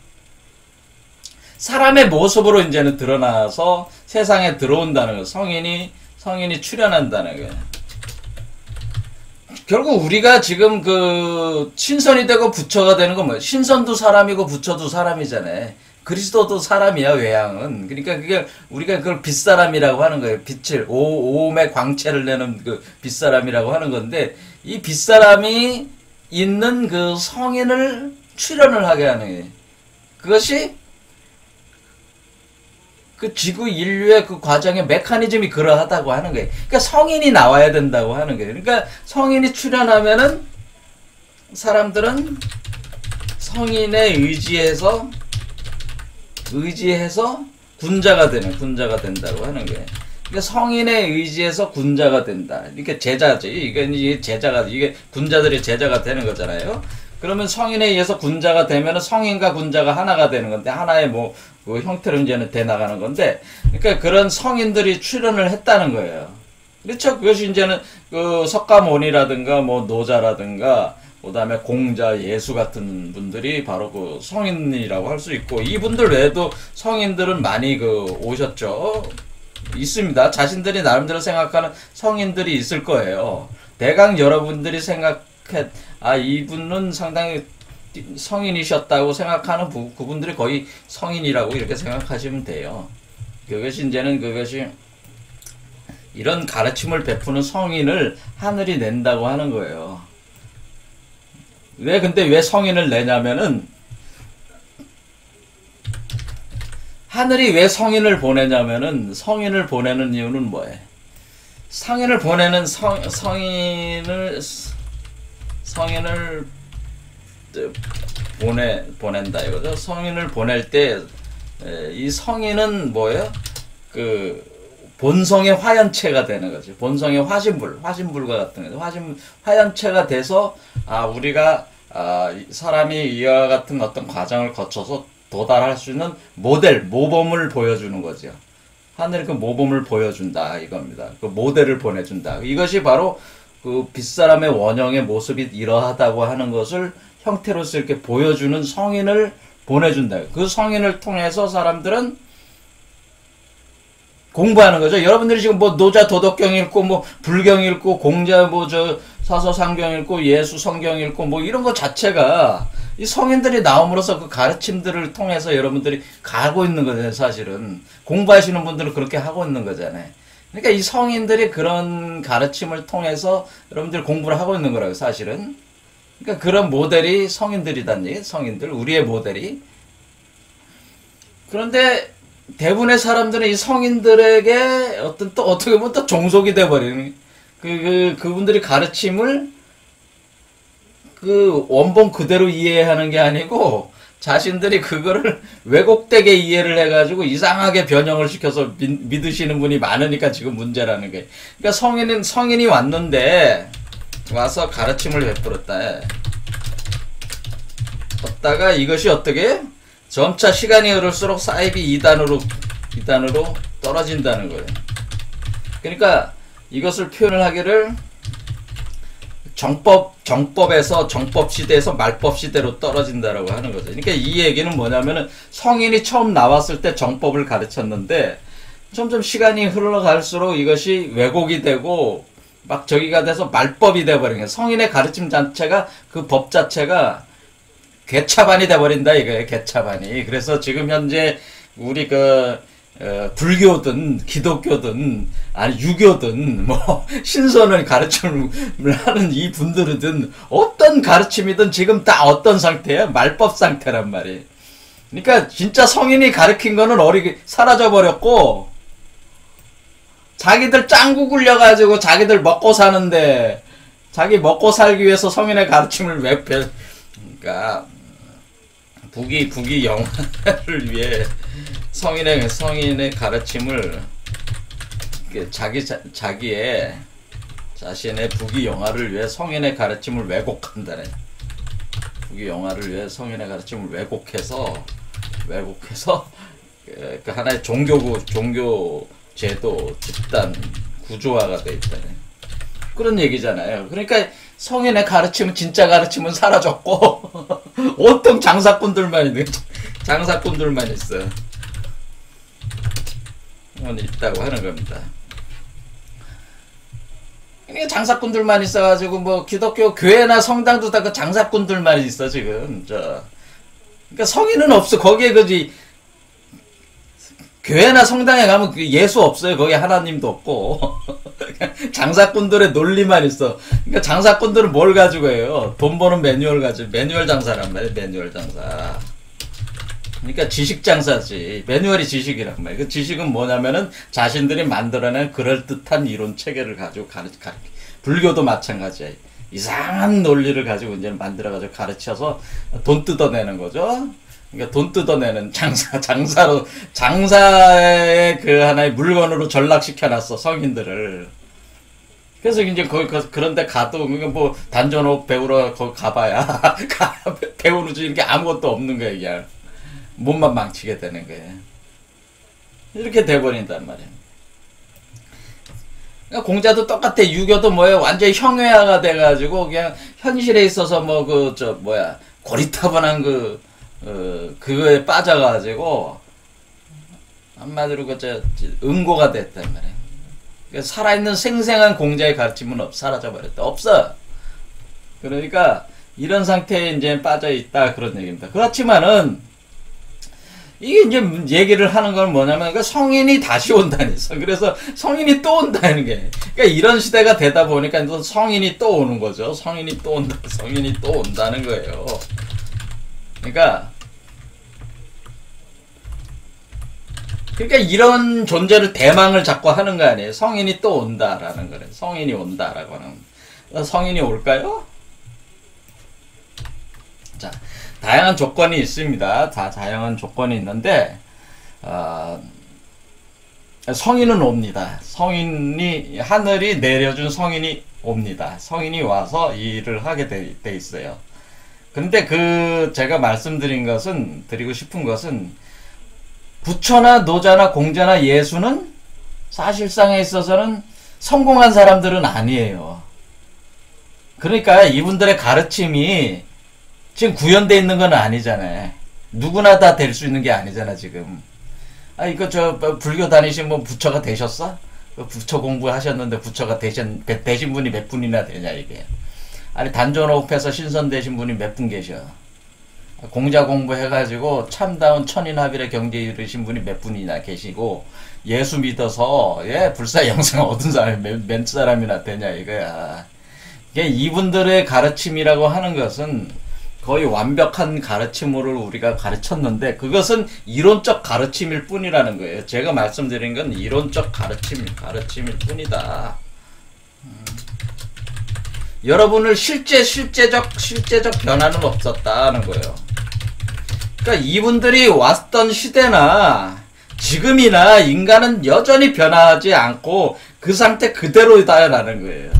사람의 모습으로 이제는 드러나서 세상에 들어온다는 거. 성인이 출현한다는 거예요. 결국 우리가 지금 신선이 되고 부처가 되는 건 뭐예요? 신선도 사람이고 부처도 사람이잖아요. 그리스도도 사람이야, 외양은. 그러니까 우리가 그걸 빛사람이라고 하는 거예요. 오음의 광채를 내는 빛사람이라고 하는 건데, 이 빛사람이 있는 그 성인을 출현을 하게 하는 거예요. 그것이 지구 인류의 과정의 메커니즘이 그러하다고 하는 거예요. 그러니까 성인이 나와야 된다고 하는 거예요. 그러니까 성인이 출현하면은 사람들은 성인의 의지해서 군자가 된다고 하는 거예요. 그러니까 성인의 의지에서 군자가 된다. 이게 제자지. 이게 군자들이 제자가 되는 거잖아요. 그러면 성인에 의해서 군자가 되면 성인과 군자가 하나가 되는 건데, 하나의 형태로 이제는 돼 나가는 건데, 그러니까 그런 성인들이 출현을 했다는 거예요. 그렇죠? 그것이 이제는 석가모니라든가 노자라든가 그 다음에 공자, 예수 같은 분들이 바로 성인이라고 할 수 있고, 이분들 외에도 성인들은 많이 오셨죠. 있습니다. 자신들이 나름대로 생각하는 성인들이 있을 거예요. 대강 여러분들이 이분은 상당히 성인이셨다고 생각하는 그분들이 거의 성인이라고 이렇게 생각하시면 돼요. 그것이 이런 가르침을 베푸는 성인을 하늘이 낸다고 하는 거예요. 근데 왜 성인을 내냐면은, 하늘이 왜 성인을 보내냐면은, 성인을 보내는 이유는 뭐예요? 성인을 보내는 성인을 보낸다 이거죠. 성인을 보낼 때, 이 성인은 뭐예요? 본성의 화연체가 되는 거죠. 본성의 화신불과 같은 거죠. 화연체가 돼서, 우리가, 사람이 이와 같은 어떤 과정을 거쳐서 도달할 수 있는 모범을 보여주는 거죠. 하늘이 모범을 보여준다, 이겁니다. 모델을 보내준다. 이것이 바로 빛사람의 원형의 모습이 이러하다고 하는 것을 형태로서 이렇게 보여주는 성인을 보내준다. 그 성인을 통해서 사람들은 공부하는 거죠. 여러분들이 지금 노자 도덕경 읽고 불경 읽고 공자 사서상경 읽고 예수 성경 읽고 이런 것 자체가 이 성인들이 나옴으로써 그 가르침들을 통해서 여러분들이 가고 있는 거잖아요. 사실은 공부하시는 분들은 그렇게 하고 있는 거잖아요. 그러니까 이 성인들이 그런 가르침을 통해서 여러분들이 공부를 하고 있는 거라고요. 사실은. 그러니까 그런 모델이 성인들이란 얘기예요. 성인들, 우리의 모델이. 그런데 대부분의 사람들은 이 성인들에게 어떻게 보면 또 종속이 돼버리는, 그분들이 가르침을 그 원본 그대로 이해하는 게 아니고 자신들이 그거를 왜곡되게 이해를 해가지고 이상하게 변형을 시켜서 믿으시는 분이 많으니까 지금 문제라는 게. 그러니까 성인이 왔는데 와서 가르침을 베풀었다. 었다가 이것이 어떻게 점차 시간이 흐를수록 사입이 2단으로 떨어진다는 거예요. 그러니까 이것을 표현을 하기를 정법에서 정법 시대에서 말법 시대로 떨어진다라고 하는 거죠. 그러니까 이 얘기는 뭐냐면은 성인이 처음 나왔을 때 정법을 가르쳤는데 점점 시간이 흘러갈수록 이것이 왜곡이 되고 막 저기가 돼서 말법이 돼버린 거예요. 성인의 가르침 자체가 그 법 자체가 개차반이 돼버린다 이거예요. 개차반이. 그래서 지금 현재 우리 불교든 기독교든 아니 유교든 뭐 신선을 가르침을 하는 이 분들이든 어떤 가르침이든 지금 다 어떤 상태야? 말법 상태란 말이에요. 그러니까 진짜 성인이 가르친 거는 사라져 버렸고 자기들 짱구 굴려가지고 자기들 먹고 사는데 자기 먹고 살기 위해서 성인의 가르침을 그러니까 북이 영화를 위해 성인의 가르침을 자신의 북이 영화를 위해 성인의 가르침을 왜곡한다네. 북이 영화를 위해 성인의 가르침을 왜곡해서 그 하나의 종교 제도 집단 구조화가 돼 있다네. 그런 얘기잖아요. 그러니까 성인의 가르침은 진짜 가르침은 사라졌고 온통 장사꾼들만 있어요. 있다고 하는 겁니다. 그러니까 장사꾼들만 있어가지고 뭐 기독교 교회나 성당도 다 그 장사꾼들만 있어 지금. 그러니까 성인은 없어. 거기에 교회나 성당에 가면 예수 없어요. 거기 하나님도 없고 장사꾼들의 논리만 있어. 그러니까 장사꾼들은 뭘 가지고 해요? 돈 버는 매뉴얼 가지고 매뉴얼 장사란 말이에요. 매뉴얼 장사. 그러니까 지식 장사지. 매뉴얼이 지식이란 말이에요. 그 지식은 뭐냐면은 자신들이 만들어낸 그럴듯한 이론 체계를 가지고 불교도 마찬가지예요. 이상한 논리를 가지고 이제 만들어가지고 가르쳐서 돈 뜯어내는 거죠. 그러니까 돈 뜯어내는 장사의 그 하나의 물건으로 전락시켜놨어, 성인들을. 그래서 이제 그런데 가도, 그러니까 뭐, 단전호흡 배우러 거기 가봐야, 배우는 줄 이렇게 아무것도 없는 거야, 그냥. 몸만 망치게 되는 거예요. 이렇게 돼버린단 말이에요. 그러니까 공자도 똑같아. 유교도 뭐예요? 완전히 형회화가 돼가지고, 그냥 현실에 있어서 뭐, 고리타분한 그거에 빠져가지고, 한마디로 응고가 됐단 말이에요. 그러니까 살아있는 생생한 공자의 가르침은 사라져버렸다. 없어! 그러니까, 이런 상태에 이제 빠져있다. 그런 얘기입니다. 그렇지만은, 이게 이제 얘기를 하는 건 뭐냐면, 그러니까 성인이 다시 온다니. 그래서 성인이 또 온다는 게. 그러니까 이런 시대가 되다 보니까 또 성인이 또 오는 거죠. 성인이 또 온다는 거예요. 그러니까 이런 존재를 대망을 자꾸 하는 거 아니에요. 성인이 또 온다라는 거래. 성인이 온다라고 하는. 성인이 올까요? 자, 다양한 조건이 있습니다. 다양한 조건이 있는데, 성인은 옵니다. 하늘이 내려준 성인이 옵니다. 성인이 와서 이 일을 하게 돼 있어요. 근데 제가 드리고 싶은 것은, 부처나 노자나 공자나 예수는 사실상에 있어서는 성공한 사람들은 아니에요. 그러니까 이분들의 가르침이 지금 구현되어 있는 건 아니잖아요. 누구나 다 될 수 있는 게 아니잖아, 지금. 불교 다니신 분 부처가 되셨어? 부처 공부하셨는데 부처가 되신 분이 몇 분이나 되냐, 이게. 아니, 단전호흡해서 신선 되신 분이 몇 분 계셔. 공자 공부해가지고 참다운 천인합일의 경지에 이르신 분이 몇 분이나 계시고, 예수 믿어서, 불사 영생 얻은 사람이 몇 사람이나 되냐, 이거야. 이분들의 가르침이라고 하는 것은 거의 완벽한 가르침으로 우리가 가르쳤는데, 그것은 이론적 가르침일 뿐이라는 거예요. 제가 말씀드린 건 이론적 가르침일 뿐이다. 여러분을 실제적 변화는 없었다는 거예요. 그러니까 이분들이 왔던 시대나 지금이나 인간은 여전히 변화하지 않고 그 상태 그대로다라는 거예요.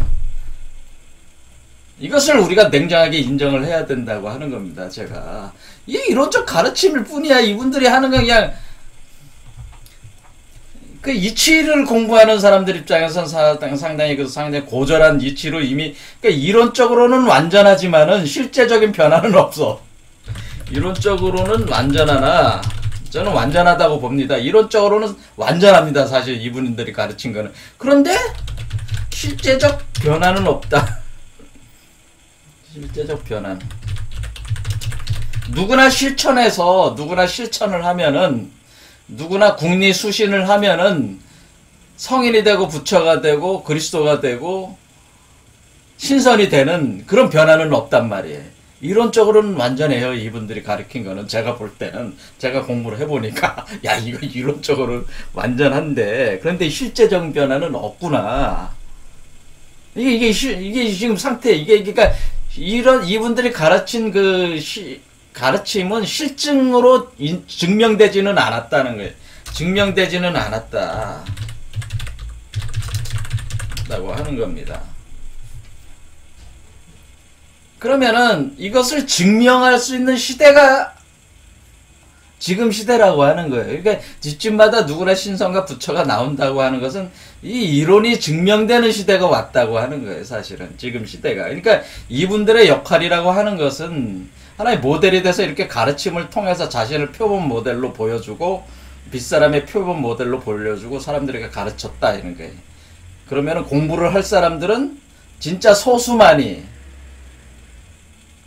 이것을 우리가 냉정하게 인정을 해야 된다고 하는 겁니다. 제가 이게 이론적 가르침일 뿐이야. 이분들이 하는 건 그냥 그 이치를 공부하는 사람들 입장에서는 상당히 고절한 이치로 이미, 그러니까 이론적으로는 완전하지만은 실제적인 변화는 없어. 이론적으로는 완전하나 저는 완전하다고 봅니다. 이론적으로는 완전합니다. 사실 이분들이 가르친 거는. 그런데 실제적 변화는 없다. 실제적 변화는. 누구나 실천을 하면은, 누구나 국리수신을 하면은 성인이 되고 부처가 되고 그리스도가 되고 신선이 되는 그런 변화는 없단 말이에요. 이론적으로는 완전해요. 이분들이 가르친 거는. 제가 볼 때는, 제가 공부를 해보니까 야 이거 이론적으로는 완전한데 그런데 실제적 변화는 없구나. 이게 지금 상태, 그러니까 이분들이 가르친 가르침은 실증으로 증명되지는 않았다는 거예요. 증명되지는 않았다. 라고 하는 겁니다. 그러면은 이것을 증명할 수 있는 시대가 지금 시대라고 하는 거예요. 그러니까 집집마다 누구나 신성과 부처가 나온다고 하는 것은 이 이론이 증명되는 시대가 왔다고 하는 거예요. 사실은 지금 시대가. 그러니까 이분들의 역할이라고 하는 것은 하나의 모델이 돼서 이렇게 가르침을 통해서 자신을 표본 모델로 보여주고 윗사람의 표본 모델로 보여주고 사람들에게 가르쳤다 이런 거예요. 그러면은 공부를 할 사람들은 진짜 소수만이,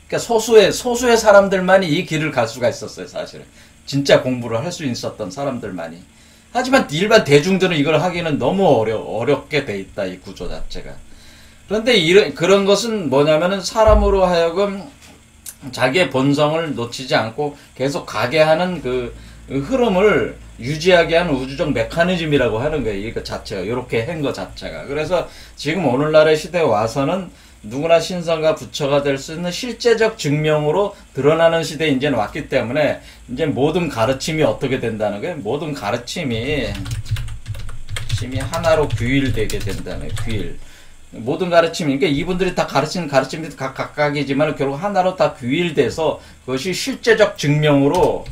그러니까 소수의 사람들만이 이 길을 갈 수가 있었어요. 사실은 진짜 공부를 할 수 있었던 사람들만이. 하지만 일반 대중들은 이걸 하기는 너무 어렵게 돼 있다, 이 구조 자체가. 그런데 그런 것은 뭐냐면은 사람으로 하여금 자기의 본성을 놓치지 않고 계속 가게 하는 그 흐름을 유지하게 하는 우주적 메커니즘이라고 하는 거예요. 이거 자체가. 이렇게 한 거 자체가. 그래서 지금 오늘날의 시대에 와서는 누구나 신성과 부처가 될 수 있는 실제적 증명으로 드러나는 시대에 이제는 왔기 때문에 이제 모든 가르침이 어떻게 된다는 거예요? 모든 가르침이 하나로 규율되게 된다는 거예요. 규율. 모든 가르침이, 그러니까 이분들이 다 가르치는 가르침이 각각이지만 결국 하나로 다 규율돼서 그것이 실제적 증명으로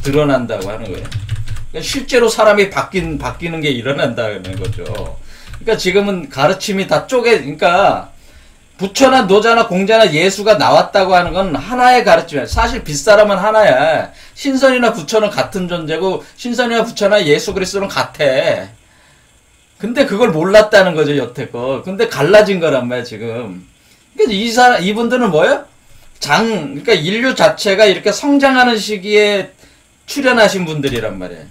드러난다고 하는 거예요. 그러니까 실제로 사람이 바뀌는 게 일어난다는 거죠. 그러니까 지금은 가르침이 다 그러니까 부처나 노자나 공자나 예수가 나왔다고 하는 건 하나의 가르침이야. 사실 빗사람은 하나야. 신선이나 부처는 같은 존재고 신선이나 부처나 예수 그리스도는 같아. 근데 그걸 몰랐다는 거죠, 여태껏. 근데 갈라진 거란 말이야, 지금. 그러니까 이분들은 뭐예요? 그러니까 인류 자체가 이렇게 성장하는 시기에 출현하신 분들이란 말이에요.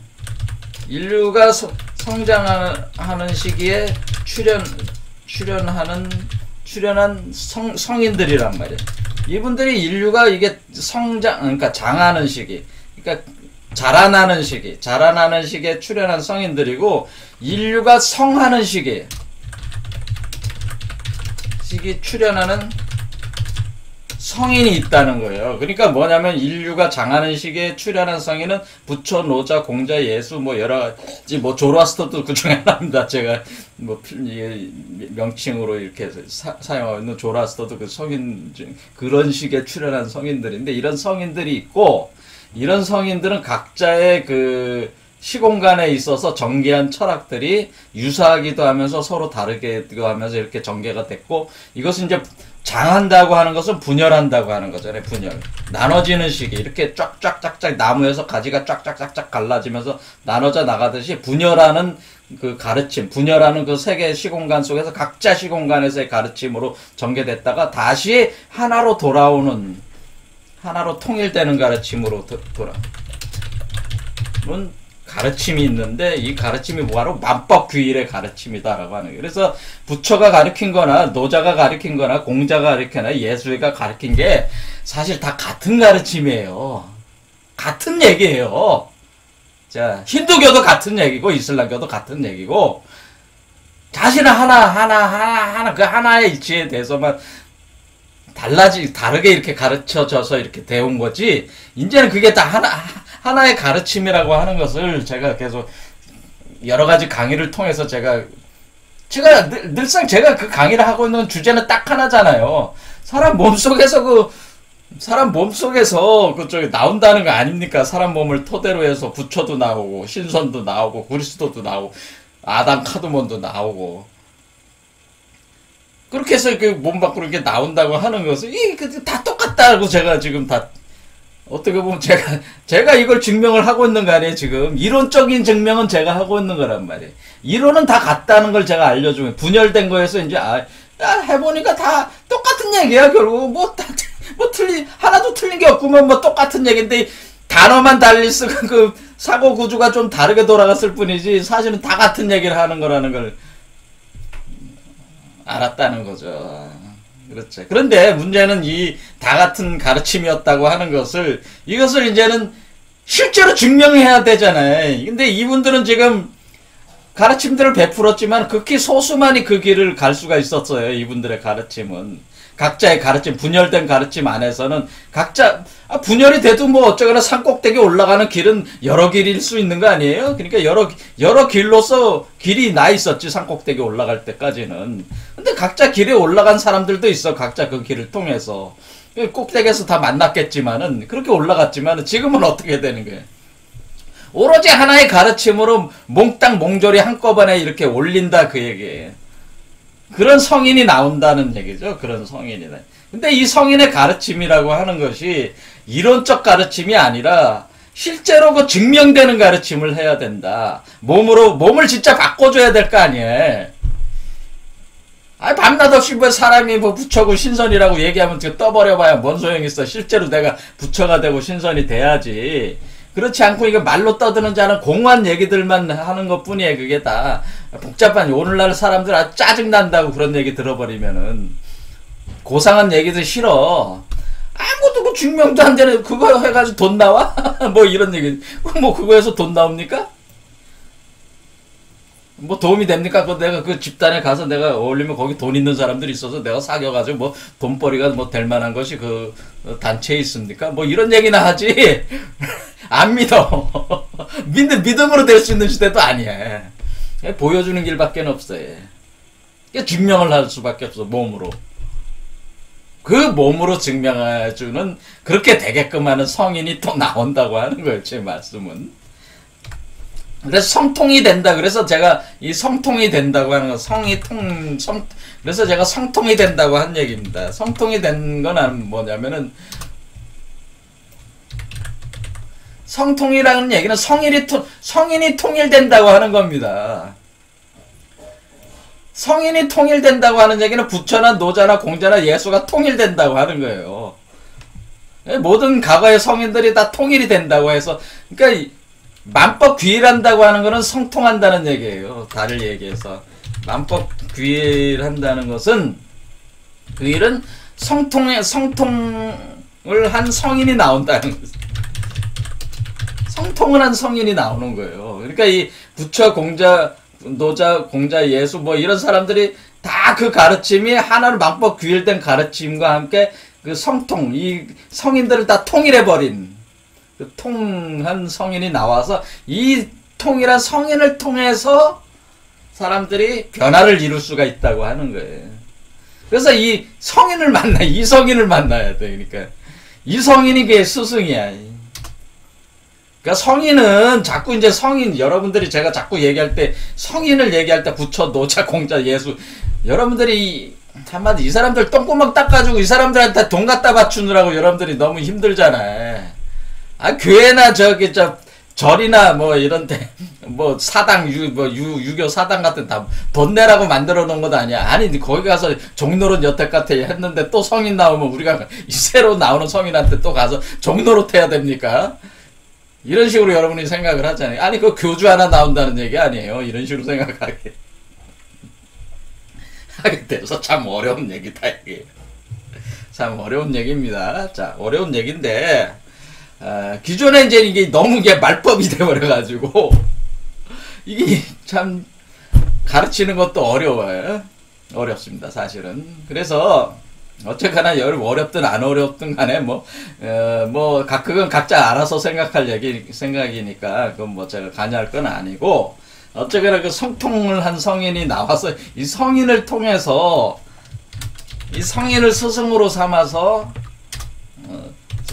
인류가 성장하는 시기에 출현한 성인들이란 말이에요. 이분들이 인류가 이게 그러니까 장하는 시기, 그러니까 자라나는 시기에 출현한 성인들이고, 인류가 성하는 시기에 출현하는 성인이 있다는 거예요. 그러니까 뭐냐면 인류가 장하는 시기에 출현한 성인은 부처, 노자, 공자, 예수 뭐 여러 가지 뭐 조로아스터도 그 중에 하나입니다. 제가 뭐 명칭으로 이렇게 사용하고 있는 조로아스터도 그 성인 그런 식의 출현한 성인들인데, 이런 성인들이 있고, 이런 성인들은 각자의 그 시공간에 있어서 전개한 철학들이 유사하기도 하면서 서로 다르기도 하면서 이렇게 전개가 됐고, 이것은 이제 장한다고 하는 것은 분열한다고 하는 거잖아요. 분열. 나눠지는 시기. 이렇게 쫙쫙쫙쫙 나무에서 가지가 쫙쫙쫙쫙 갈라지면서 나눠져 나가듯이 분열하는 그 가르침, 분열하는 그 세계 시공간 속에서 각자 시공간에서의 가르침으로 전개됐다가 다시 하나로 돌아오는, 하나로 통일되는 가르침으로 돌아오는 가르침이 있는데, 이 가르침이 바로 만법규일의 가르침이다라고 하는 거예요. 그래서 부처가 가르친 거나 노자가 가르친 거나 공자가 가르치거나 예수가 가르친 게 사실 다 같은 가르침이에요. 같은 얘기예요. 자, 힌두교도 같은 얘기고 이슬람교도 같은 얘기고 자신은 하나, 그 하나의 이치에 대해서만 다르게 이렇게 가르쳐져서 이렇게 되온 거지, 이제는 그게 다 하나의 가르침이라고 하는 것을 제가 계속 여러 가지 강의를 통해서 제가 늘상 제가 그 강의를 하고 있는 주제는 딱 하나잖아요. 사람 몸속에서 그쪽에 나온다는 거 아닙니까? 사람 몸을 토대로 해서 부처도 나오고, 신선도 나오고, 그리스도도 나오고, 아담 카드몬도 나오고. 그렇게 해서 그 몸 밖으로 이렇게 나온다고 하는 것은, 다 똑같다고 제가 지금 다, 어떻게 보면 제가 이걸 증명을 하고 있는 거 아니에요, 지금. 이론적인 증명은 제가 하고 있는 거란 말이에요. 이론은 다 같다는 걸 제가 알려주면, 분열된 거에서 이제, 해보니까 다 똑같은 얘기야, 결국. 하나도 틀린 게 없구만, 똑같은 얘기인데, 단어만 달리 쓰고, 그, 사고 구조가 좀 다르게 돌아갔을 뿐이지, 사실은 다 같은 얘기를 하는 거라는 걸 알았다는 거죠. 그렇죠. 그런데 문제는 이 다 같은 가르침이었다고 하는 이것을 이제는 실제로 증명해야 되잖아요. 근데 이분들은 지금 가르침들을 베풀었지만 극히 소수만이 그 길을 갈 수가 있었어요. 이분들의 가르침은. 각자의 가르침, 분열된 가르침 안에서는 분열이 돼도 어쩌거나 산꼭대기 올라가는 길은 여러 길일 수 있는 거 아니에요? 그러니까 여러 길로서 길이 나 있었지, 산꼭대기 올라갈 때까지는. 근데 각자 길에 올라간 사람들도 있어, 각자 그 길을 통해서. 꼭대기에서 다 만났겠지만은, 그렇게 올라갔지만은, 지금은 어떻게 되는 거예요? 오로지 하나의 가르침으로 몽땅 몽졸이 한꺼번에 이렇게 올린다, 그 얘기예요. 그런 성인이 나온다는 얘기죠. 그런 성인이. 근데 이 성인의 가르침이라고 하는 것이 이론적 가르침이 아니라 실제로 그 증명되는 가르침을 해야 된다. 몸을 진짜 바꿔줘야 될 거 아니에요. 밤낮 없이 사람이 부처고 신선이라고 얘기하면 떠버려봐야 뭔 소용이 있어. 실제로 내가 부처가 되고 신선이 돼야지. 그렇지 않고 이거 말로 떠드는 자는 공허한 얘기들만 하는 것 뿐이에요. 그게 다 복잡한, 오늘날 사람들 아주 짜증난다고 그런 얘기 들어버리면은. 고상한 얘기들 싫어. 아무것도 그 증명도 안 되는 그거 해가지고 돈 나와? 이런 얘기. 그거에서 돈 나옵니까? 도움이 됩니까? 내가 그 집단에 가서 내가 어울리면 거기 돈 있는 사람들이 있어서 내가 사귀어가지고 돈벌이가 될 만한 것이 그 단체에 있습니까? 이런 얘기나 하지. 안 믿어. 믿음으로 될 수 있는 시대도 아니야. 보여주는 길밖에 없어요. 증명을 할 수밖에 없어, 몸으로. 그 몸으로 증명해주는, 그렇게 되게끔 하는 성인이 또 나온다고 하는 거예요, 제 말씀은. 그래서 성통이 된다. 그래서 제가 이 성통이 된다고 하는 거, 그래서 제가 성통이 된다고 한 얘기입니다. 성통이 된 건 뭐냐면은, 성통이라는 얘기는 성인이 통일된다고 하는 겁니다. 성인이 통일된다고 하는 얘기는 부처나 노자나 공자나 예수가 통일된다고 하는 거예요. 모든 과거의 성인들이 다 통일이 된다고 해서, 그러니까 만법 귀일한다고 하는 것은 성통한다는 얘기예요. 다를 얘기해서. 만법 귀일한다는 것은, 귀일은 성통을 한 성인이 나온다는 거죠. 성통을 한 성인이 나오는 거예요. 그러니까 이 부처, 공자, 노자, 공자, 예수 이런 사람들이 다 그 가르침이 하나로 만법 귀일된 가르침과 함께 그 성통, 이 성인들을 다 통일해버린 그 통한 성인이 나와서 이 통일한 성인을 통해서 사람들이 변화를 이룰 수가 있다고 하는 거예요. 그래서 이 성인을 만나야 돼. 그러니까 이 성인이 그게 스승이야. 그러니까 성인은 자꾸 이제 여러분들이 제가 자꾸 얘기할 때, 성인을 얘기할 때 부처, 노자, 공자, 예수, 여러분들이 한마디 이 사람들 똥구멍 닦아주고 이 사람들한테 돈 갖다 바추느라고 여러분들이 너무 힘들잖아요. 교회나 절이나 이런 데, 사당, 유교 사당 같은 다 돈 내라고 만들어 놓은 것도 아니야. 아니, 거기 가서 종로릇 여태 같아 했는데 또 성인 나오면 우리가 새로 나오는 성인한테 또 가서 종로릇 해야 됩니까? 이런 식으로 여러분이 생각을 하잖아요. 아니, 그 교주 하나 나온다는 얘기 아니에요. 이런 식으로 생각하게 돼서 참 어려운 얘기다, 이게. 참 어려운 얘기입니다. 자, 어려운 얘기인데, 기존에 이제 이게 너무 말법이 돼버려가지고, 이게 참, 가르치는 것도 어려워요. 어렵습니다, 사실은. 그래서 어쨌거나 어렵든 안 어렵든 간에 그건 각자 알아서 생각할 생각이니까 그건 뭐 제가 관여할 건 아니고, 어쨌거나 그 성통을 한 성인이 나와서 이 성인을 통해서 이 성인을 스승으로 삼아서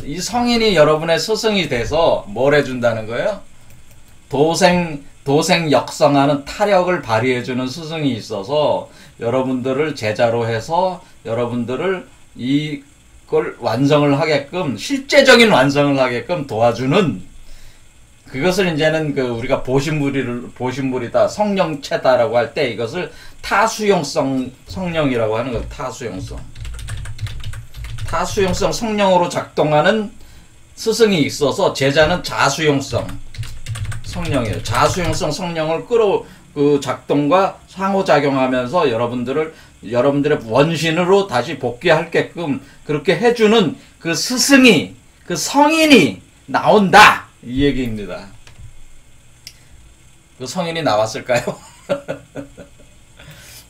이 성인이 여러분의 스승이 돼서 뭘 해준다는 거예요? 도생 역성하는 타력을 발휘해주는 스승이 있어서 여러분들을 제자로 해서 여러분들을 이걸 완성을 하게끔, 실제적인 완성을 하게끔 도와주는, 그것을 이제는 우리가 보신물이다, 성령체다라고 할 때 이것을 타수용성 성령이라고 하는 거예요. 타수용성 성령으로 작동하는 스승이 있어서 제자는 자수용성 성령이에요. 자수용성 성령을 작동과 상호작용하면서 여러분들의 원신으로 다시 복귀할게끔 그렇게 해주는 그 스승이, 그 성인이 나온다, 이 얘기입니다. 그 성인이 나왔을까요?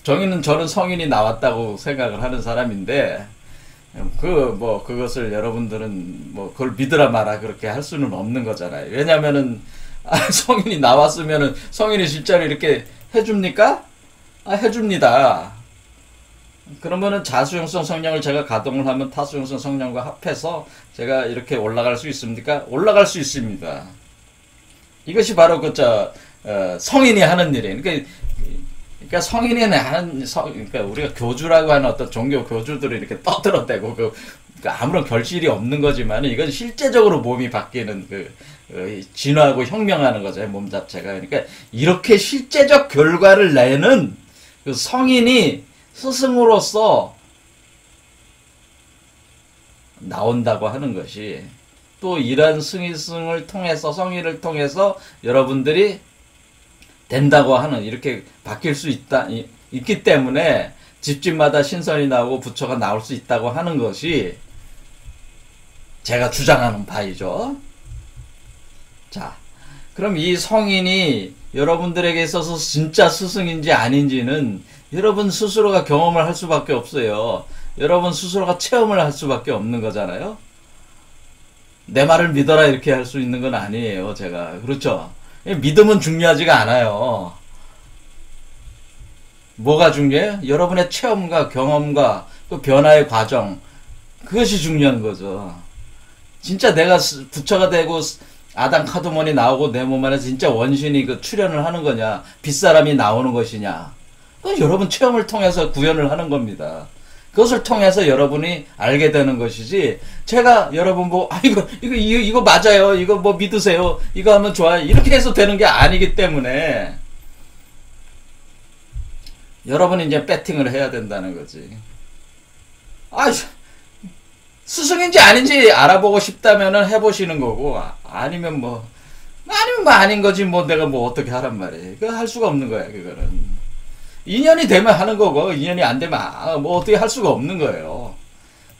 저는 성인이 나왔다고 생각을 하는 사람인데, 그것을 여러분들은 그걸 믿으라 마라 그렇게 할 수는 없는 거잖아요. 왜냐면은, 성인이 나왔으면은, 성인이 실제로 이렇게 해줍니까? 해줍니다. 그러면은 자수용성 성령을 제가 가동을 하면 타수용성 성령과 합해서 제가 이렇게 올라갈 수 있습니까? 올라갈 수 있습니다. 이것이 바로 성인이 하는 일이에요. 그러니까 성인이 그러니까 우리가 교주라고 하는 어떤 종교 교주들을 이렇게 떠들어대고 아무런 결실이 없는 거지만, 이건 실제적으로 몸이 바뀌는 진화하고 혁명하는 거죠, 몸 자체가. 그러니까 이렇게 실제적 결과를 내는 그 성인이 스승으로서 나온다고 하는 것이, 또 이러한 성인을 통해서 여러분들이 된다고 하는, 이렇게 바뀔 수 있기 때문에 집집마다 신선이 나오고 부처가 나올 수 있다고 하는 것이 제가 주장하는 바이죠. 자, 그럼 이 성인이 여러분들에게 있어서 진짜 스승인지 아닌지는 여러분 스스로가 경험을 할 수밖에 없어요. 여러분 스스로가 체험을 할 수밖에 없는 거잖아요. 내 말을 믿어라 이렇게 할 수 있는 건 아니에요, 제가. 그렇죠? 믿음은 중요하지가 않아요. 뭐가 중요해요? 여러분의 체험과 경험과 그 변화의 과정, 그것이 중요한 거죠. 진짜 내가 부처가 되고 아담 카드몬이 나오고 내 몸 안에 진짜 원신이 출현을 하는 거냐, 빗사람이 나오는 것이냐, 그건 여러분 체험을 통해서 구현을 하는 겁니다. 그것을 통해서 여러분이 알게 되는 것이지, 제가 여러분 이거 맞아요, 이거 믿으세요, 이거 하면 좋아요, 이렇게 해서 되는 게 아니기 때문에 여러분이 이제 배팅을 해야 된다는 거지. 스승인지 아닌지 알아보고 싶다면은 해보시는 거고, 아니면 아닌 거지, 내가 어떻게 하란 말이에요. 그거 할 수가 없는 거야, 그거는. 인연이 되면 하는 거고, 인연이 안 되면 어떻게 할 수가 없는 거예요.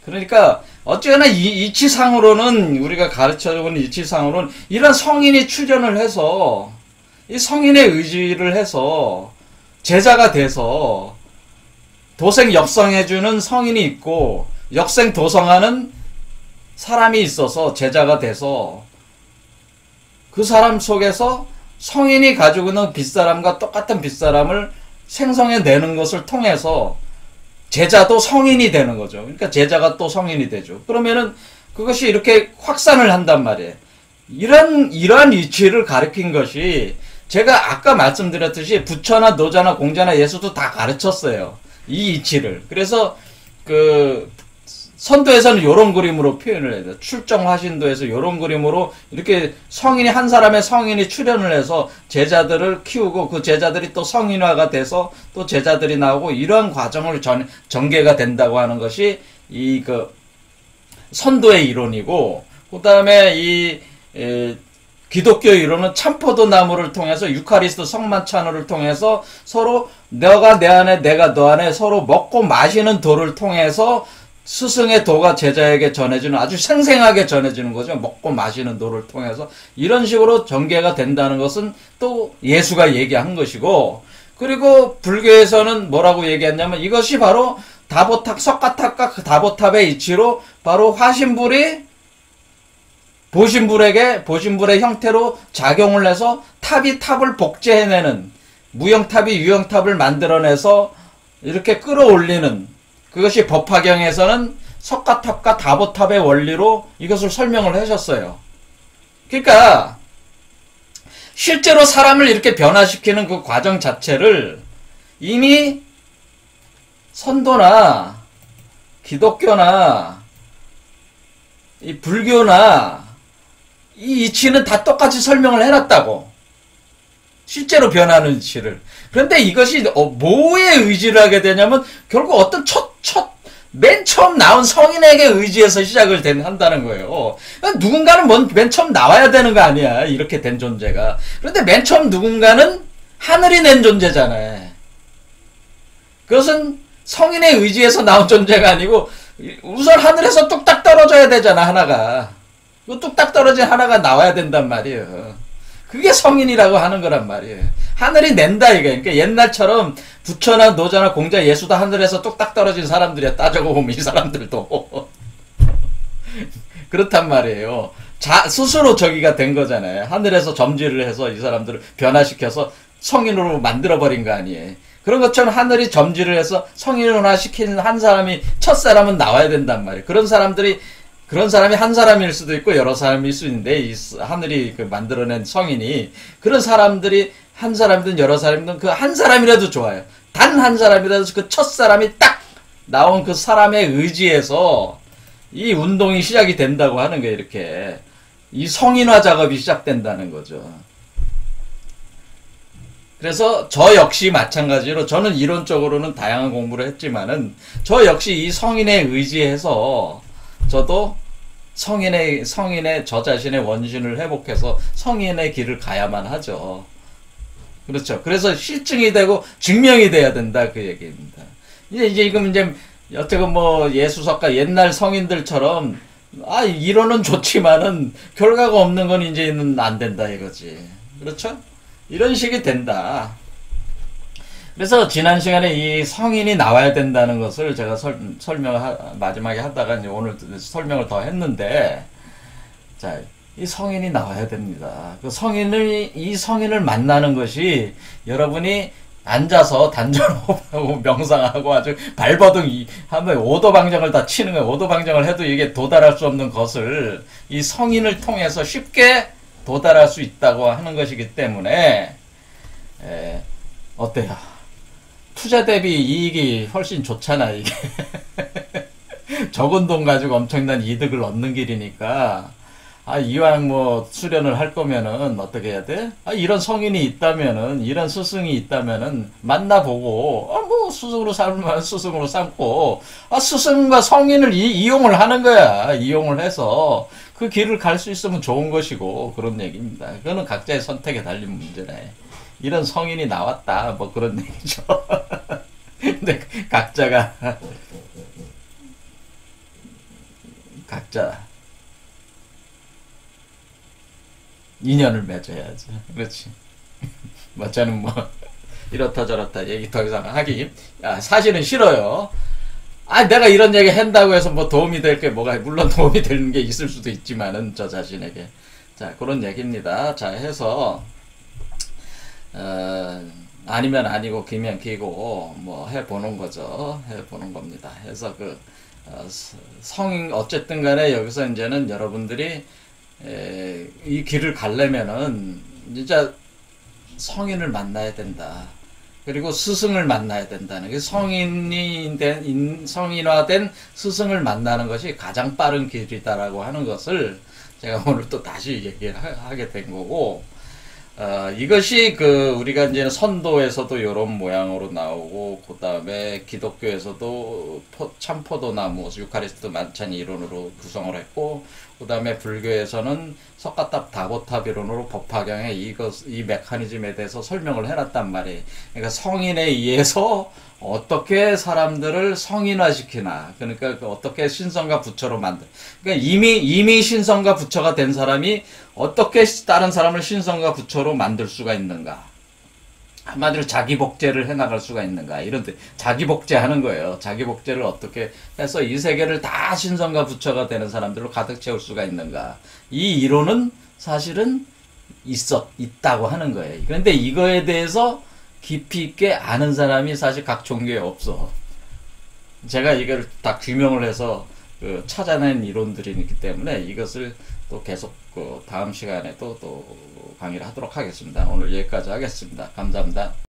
그러니까 어쨌거나 이치상으로는, 우리가 가르쳐본 이치상으로는 이런 성인이 출현을 해서, 이 성인의 의지를 해서 제자가 돼서 도생 역성해주는 성인이 있고, 역생 도성하는 사람이 있어서 제자가 돼서 그 사람 속에서 성인이 가지고 있는 빗사람과 똑같은 빗사람을 생성해내는 것을 통해서 제자도 성인이 되는 거죠. 그러니까 제자가 또 성인이 되죠. 그러면은 그것이 이렇게 확산을 한단 말이에요. 이러한 이치를 가르친 것이, 제가 아까 말씀드렸듯이 부처나 노자나 공자나 예수도 다 가르쳤어요, 이 이치를. 그래서 선도에서는 요런 그림으로 표현을 해요. 출정화신도에서 요런 그림으로 이렇게 한 사람의 성인이 출현을 해서 제자들을 키우고, 그 제자들이 또 성인화가 돼서 또 제자들이 나오고, 이러한 과정을 전개가 된다고 하는 것이 선도의 이론이고, 그 다음에 기독교 이론은 참포도 나무를 통해서, 유카리스트 성만찬호를 통해서 서로 너가 내 안에 내가 너 안에 서로 먹고 마시는 도를 통해서 스승의 도가 제자에게 전해지는, 아주 생생하게 전해지는 거죠. 먹고 마시는 도를 통해서 이런 식으로 전개가 된다는 것은 또 예수가 얘기한 것이고, 그리고 불교에서는 뭐라고 얘기했냐면 이것이 바로 다보탑, 석가탑과 그 다보탑의 이치로 바로 화신불이 보신불의 형태로 작용을 해서 탑이 탑을 복제해내는, 무형탑이 유형탑을 만들어내서 이렇게 끌어올리는, 그것이 법화경에서는 석가탑과 다보탑의 원리로 이것을 설명을 하셨어요. 그러니까 실제로 사람을 이렇게 변화시키는 그 과정 자체를 이미 선도나 기독교나 이 불교나 이 이치는 다 똑같이 설명을 해놨다고. 실제로 변하는 이치를. 그런데 이것이 뭐에 의지를 하게 되냐면 결국 어떤 맨 처음 나온 성인에게 의지해서 시작을 한다는 거예요. 누군가는 맨 처음 나와야 되는 거 아니야. 이렇게 된 존재가. 그런데 맨 처음 누군가는 하늘이 낸 존재잖아요. 그것은 성인의 의지에서 나온 존재가 아니고 우선 하늘에서 뚝딱 떨어져야 되잖아, 하나가. 그 뚝딱 떨어진 하나가 나와야 된단 말이에요. 그게 성인이라고 하는 거란 말이에요. 하늘이 낸다 이게. 그러니까 옛날처럼 부처나 노자나 공자 예수도 하늘에서 뚝딱 떨어진 사람들이야. 따져고 보면 이 사람들도 그렇단 말이에요. 스스로 저기가 된 거잖아요. 하늘에서 점지를 해서 이 사람들을 변화시켜서 성인으로 만들어버린 거 아니에요. 그런 것처럼 하늘이 점지를 해서 성인화 시키는 한 사람이, 첫 사람은 나와야 된단 말이에요. 그런 사람이 한 사람일 수도 있고 여러 사람일 수 있는데, 이 하늘이 만들어낸 성인이, 그런 사람들이 한 사람이든 여러 사람이든 그 한 사람이라도 좋아요. 단 한 사람이라도 그 첫 사람이 딱 나온 그 사람의 의지에서 이 운동이 시작이 된다고 하는 거예요. 이렇게 이 성인화 작업이 시작된다는 거죠. 그래서 저 역시 마찬가지로 저는 이론적으로는 다양한 공부를 했지만은 저 역시 이 성인의 의지에서 저도 성인의 저 자신의 원신을 회복해서 성인의 길을 가야만 하죠. 그렇죠. 그래서 실증이 되고 증명이 돼야 된다, 그 얘기입니다. 이제 어떻게 예수석가 옛날 성인들처럼 이론은 좋지만은 결과가 없는 건 이제는 안 된다 이거지. 그렇죠? 이런 식이 된다. 그래서 지난 시간에 이 성인이 나와야 된다는 것을 제가 마지막에 하다가 이제 오늘 설명을 더 했는데, 자, 이 성인이 나와야 됩니다. 이 성인을 만나는 것이 여러분이 앉아서 단전호흡하고 명상하고 아주 발버둥 하면 오도방정을 다 치는 거예요. 오도방정을 해도 이게 도달할 수 없는 것을 이 성인을 통해서 쉽게 도달할 수 있다고 하는 것이기 때문에, 어때요? 투자 대비 이익이 훨씬 좋잖아, 이게. 적은 돈 가지고 엄청난 이득을 얻는 길이니까, 이왕 수련을 할 거면은 어떻게 해야 돼? 이런 성인이 있다면은, 이런 스승이 있다면은 만나보고, 스승으로 살면 스승으로 삼고, 스승과 성인을 이용을 하는 거야. 이용을 해서 그 길을 갈 수 있으면 좋은 것이고, 그런 얘기입니다. 그거는 각자의 선택에 달린 문제네. 이런 성인이 나왔다, 그런 얘기죠. 근데 각자 인연을 맺어야지. 그렇지. 저는 이렇다 저렇다 얘기 더 이상 하기 사실은 싫어요. 내가 이런 얘기 한다고 해서 도움이 될 게 물론 도움이 되는 게 있을 수도 있지만은 저 자신에게. 자, 그런 얘기입니다. 자, 해서 아니면 아니고 기면 기고 해보는 거죠. 해보는 겁니다. 해서 어쨌든 간에 여기서 이제는 여러분들이 이 길을 가려면은 진짜 성인을 만나야 된다. 그리고 스승을 만나야 된다는 게, 성인화된 스승을 만나는 것이 가장 빠른 길이다라고 하는 것을 제가 오늘 또 다시 얘기를 하게 된 거고, 이것이 우리가 이제 선도에서도 이런 모양으로 나오고, 그 다음에 기독교에서도 참포도나무, 유카리스트 만찬 이론으로 구성을 했고, 그 다음에 불교에서는 석가탑 다보탑 이론으로 법화경에 이 메커니즘에 대해서 설명을 해놨단 말이에요. 그러니까 성인에 의해서 어떻게 사람들을 성인화시키나, 그러니까 어떻게 신성과 부처로 그러니까 이미 신성과 부처가 된 사람이 어떻게 다른 사람을 신성과 부처로 만들 수가 있는가. 한마디로 자기 복제를 해나갈 수가 있는가, 이런 자기 복제하는 거예요. 자기 복제를 어떻게 해서 이 세계를 다 신성과 부처가 되는 사람들로 가득 채울 수가 있는가, 이 이론은 사실은 있다고 하는 거예요. 그런데 이거에 대해서 깊이 있게 아는 사람이 사실 각 종교에 없어. 제가 이걸 다 규명을 해서 찾아낸 이론들이기 때문에 이것을 또 계속 다음 시간에 또 강의를 하도록 하겠습니다. 오늘 여기까지 하겠습니다. 감사합니다.